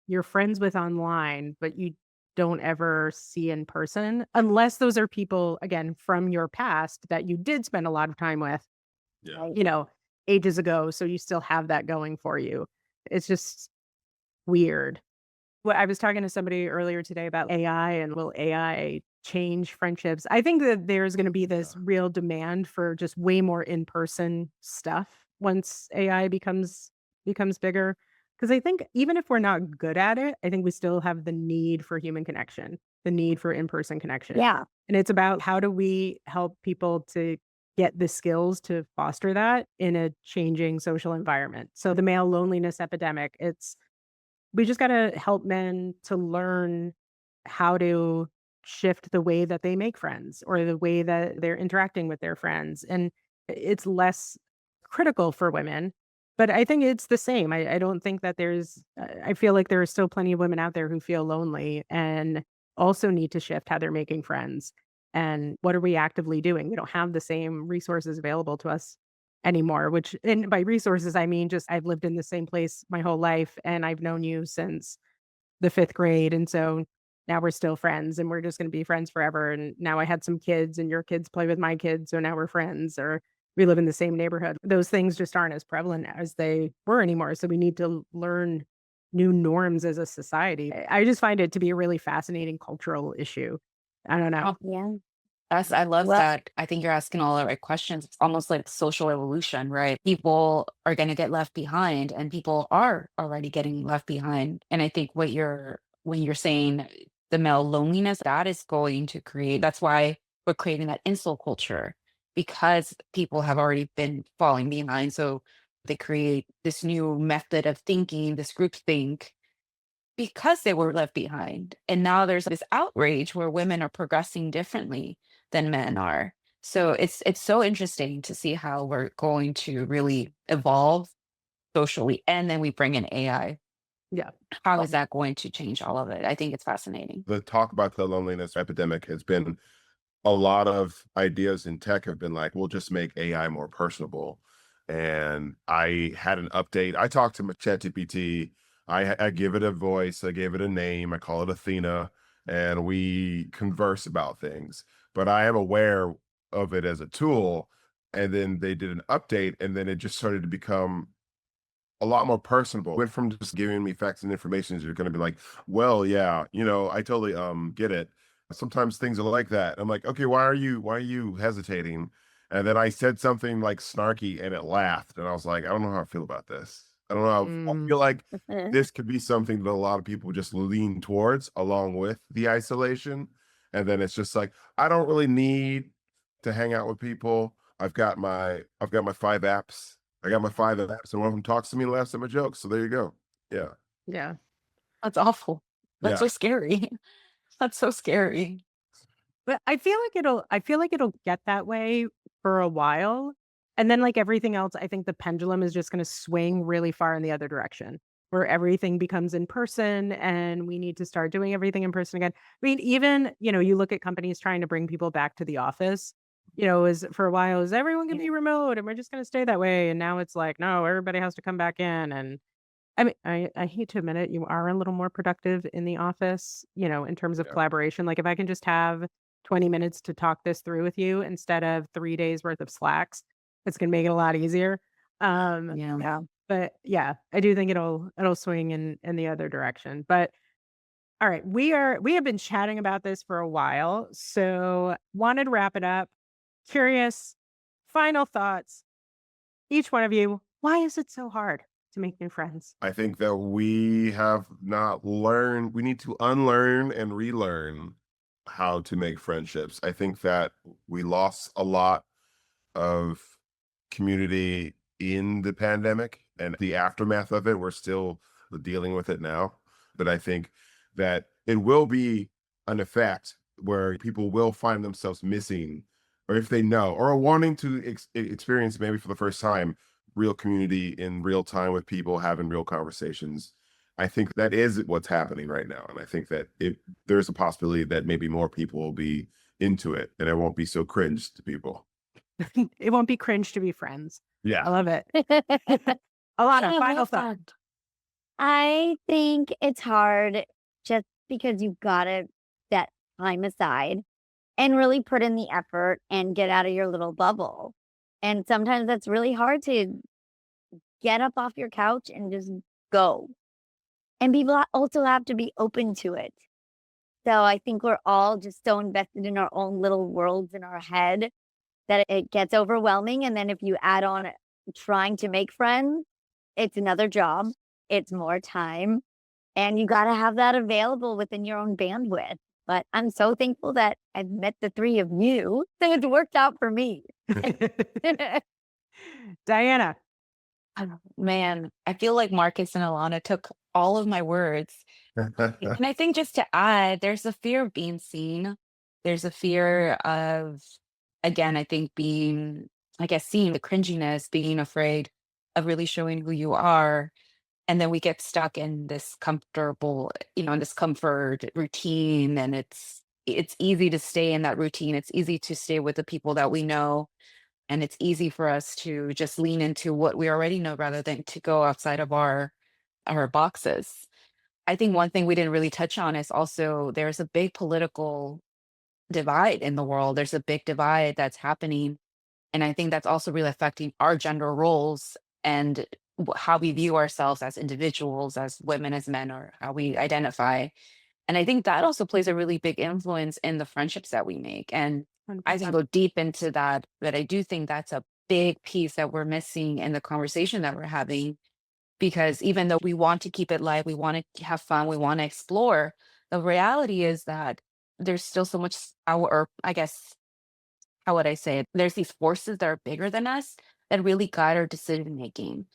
you're friends with online, but you don't ever see in person, unless those are people, again, from your past that you did spend a lot of time with, Yeah. Right. you know, ages ago, so you still have that going for you. It's just weird. Well, I was talking to somebody earlier today about AI and will AI change friendships? I think that there's gonna be this real demand for just way more in-person stuff once AI becomes bigger. Because I think even if we're not good at it, I think we still have the need for human connection, the need for in-person connection. Yeah. And it's about how do we help people to get the skills to foster that in a changing social environment. So the male loneliness epidemic, it's we just gotta help men to learn how to shift the way that they make friends or the way that they're interacting with their friends. And it's less critical for women, but I think it's the same. I don't think that I feel like there are still plenty of women out there who feel lonely and also need to shift how they're making friends. And what are we actively doing? We don't have the same resources available to us anymore, which and by resources, I mean just I've lived in the same place my whole life and I've known you since the 5th grade. And so now we're still friends and we're just going to be friends forever. And now I had some kids and your kids play with my kids. So now we're friends or we live in the same neighborhood. Those things just aren't as prevalent as they were anymore. So we need to learn new norms as a society. I just find it to be a really fascinating cultural issue. I don't know. Oh, Yeah. I love Well, that. I think you're asking all the right questions. It's almost like social evolution, right? People are going to get left behind, and people are already getting left behind. And I think when you're saying the male loneliness, that is going to create. That's why we're creating that insult culture because people have already been falling behind. So they create this new method of thinking, this group think because they were left behind. And now there's this outrage where women are progressing differently than men are. So it's so interesting to see how we're going to really evolve socially. And then we bring in AI. Yeah. How is that going to change all of it? I think it's fascinating. The talk about the loneliness epidemic has been a lot of ideas in tech have been like, we'll just make AI more personable. And I had an update. I talked to my ChatGPT. I give it a voice. I gave it a name. I call it Athena, and we converse about things. But I am aware of it as a tool. And then they did an update, and then it just started to become a lot more personable. Went from just giving me facts and information, you're gonna be like, well, yeah, I totally get it. Sometimes things are like that. I'm like, okay, why are you hesitating? And then I said something like snarky and it laughed. And I was like, I don't know how I feel about this. I don't know. I Mm, feel like this could be something that a lot of people just lean towards along with the isolation. And then it's just like, I don't really need to hang out with people. I've got my 5 apps. I got my 5 apps, and one of them talks to me and laughs at my jokes. So there you go. Yeah. Yeah. That's awful. That's Yeah. so scary. That's so scary. But I feel like it'll get that way for a while. And then like everything else, I think the pendulum is just going to swing really far in the other direction where everything becomes in person and we need to start doing everything in person again. I mean, even, you look at companies trying to bring people back to the office, is for a while, is everyone going to be remote and we're just going to stay that way. And now it's like, no, everybody has to come back in. And I mean, I hate to admit it, you are a little more productive in the office, in terms of Yeah. collaboration. Like if I can just have 20 minutes to talk this through with you instead of 3 days worth of slacks, it's gonna make it a lot easier. Yeah. Yeah. But yeah, I do think it'll swing in the other direction. But all right, we have been chatting about this for a while, so wanted to wrap it up. Curious, final thoughts, each one of you. Why is it so hard to make new friends? I think that we have not learned, we need to unlearn and relearn how to make friendships. I think that we lost a lot of community in the pandemic and the aftermath of it. We're still dealing with it now. But I think that it will be an effect where people will find themselves missing, or if they know, or wanting to experience maybe for the first time real community in real time with people having real conversations. I think that is what's happening right now. And I think that there's a possibility that maybe more people will be into it and it won't be so cringe to people. It won't be cringe to be friends. I Yeah. love it. I Alana, I final love thought. think it's hard just because you've got to set time aside and really put in the effort and get out of your little bubble. And sometimes that's really hard to get up off your couch and just go. And people also have to be open to it. So I think we're all just so invested in our own little worlds in our head that it gets overwhelming. And then if you add on trying to make friends, it's another job, it's more time, and you got to have that available within your own bandwidth. But I'm so thankful that I've met the three of you. So it's worked out for me. Diana. Man, I feel like Marcus and Alana took all of my words. And I think just to add, there's a fear of being seen. There's a fear of, again, I think being, I guess, seeing the cringiness, being afraid of really showing who you are. And then we get stuck in this comfortable, in this comfort routine. And it's easy to stay in that routine. It's easy to stay with the people that we know. And it's easy for us to just lean into what we already know rather than to go outside of our boxes. I think one thing we didn't really touch on is also there's a big political divide in the world. There's a big divide that's happening. And I think that's also really affecting our gender roles and how we view ourselves as individuals, as women, as men, or how we identify. And I think that also plays a really big influence in the friendships that we make. And I can 100%. go deep into that, but I do think that's a big piece that we're missing in the conversation that we're having. Because even though we want to keep it light, we want to have fun, we want to explore, the reality is that there's still so much, or I guess, how would I say it? There's these forces that are bigger than us that really guide our decision making.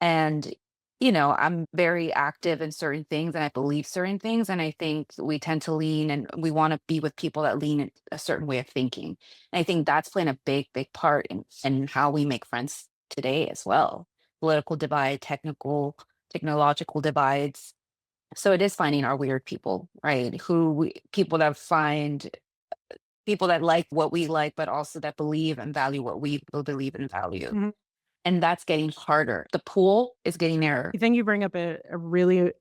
And, I'm very active in certain things and I believe certain things. And I think we tend to lean and we want to be with people that lean in a certain way of thinking. And I think that's playing a big, big part in how we make friends today as well. Political divide, technological divides. So it is finding our weird people, right? People that like what we like, but also that believe and value what we believe and value. Mhm. And that's getting harder. The pool is getting narrower. I think you bring up a really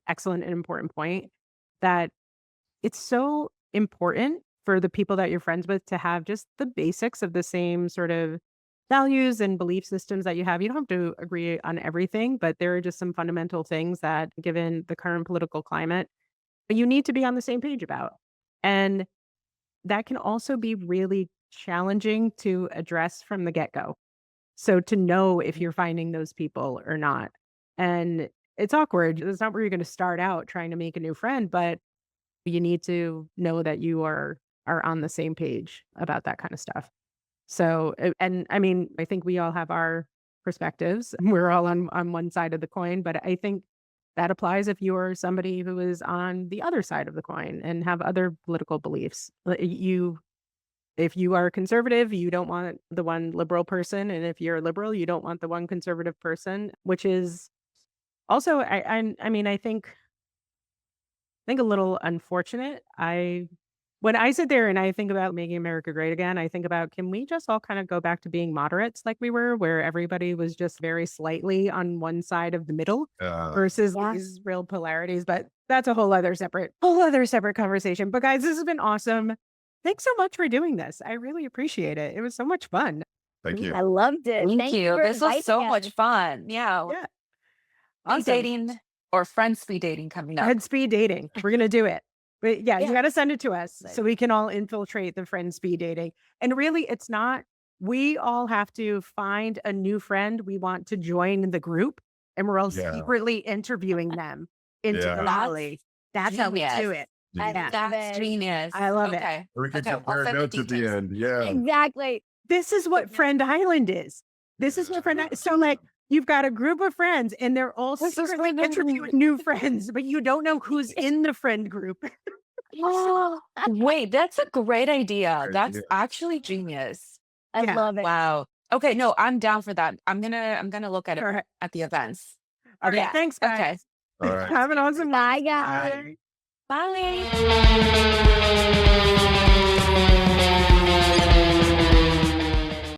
excellent and important point that it's so important for the people that you're friends with to have just the basics of the same sort of values and belief systems that you have. You don't have to agree on everything, but there are just some fundamental things that, given the current political climate, you need to be on the same page about. And that can also be really challenging to address from the get go. So to know if you're finding those people or not. And it's awkward. It's not where you're going to start out trying to make a new friend, but you need to know that you are on the same page about that kind of stuff. So, and I mean, I think we all have our perspectives. We're all on one side of the coin, but I think that applies if you're somebody who is on the other side of the coin and have other political beliefs. If you are conservative, you don't want the one liberal person, and if you're liberal, you don't want the one conservative person, which is also, I mean, I think a little unfortunate. When I sit there and I think about making America great again, I think about, can we just all kind of go back to being moderates like we were, where everybody was just very slightly on one side of the middle versus Yeah. these real polarities. But that's a whole other separate conversation. But guys, this has been awesome. Thanks so much for doing this. I really appreciate it. It was so much fun. Thank you. I loved it. Thank you. for This was so inviting much us. fun. Yeah. Yeah. Speed Awesome. dating or friend speed dating coming up. Friend speed dating. We're gonna do it. But yeah, you Yeah. got to send it to us so Excited. we can all infiltrate the friend speed dating. And really, it's not. We all have to find a new friend we want to join the group, and we're all Yeah. secretly interviewing them into Yeah. the rally. That's how we do Genius. it. I Yeah. love That's it. genius. I love it. Okay. We can Okay, I'll compare send the notes at the details. end. Yeah. Exactly. This is what Friend Island is. This is what Friend. So like, you've got a group of friends, and they're all This is secretly Friend interviewing Island. new friends, but you don't know who's in the friend group. Wait, that's a great idea. Great That's idea. actually genius. I Yeah. love it. Wow. Okay, no, I'm down for that. I'm gonna look at it All right. at the events. Okay. Yeah. Thanks, guys. Okay. All right. Have an awesome Bye, guys. night. Bye.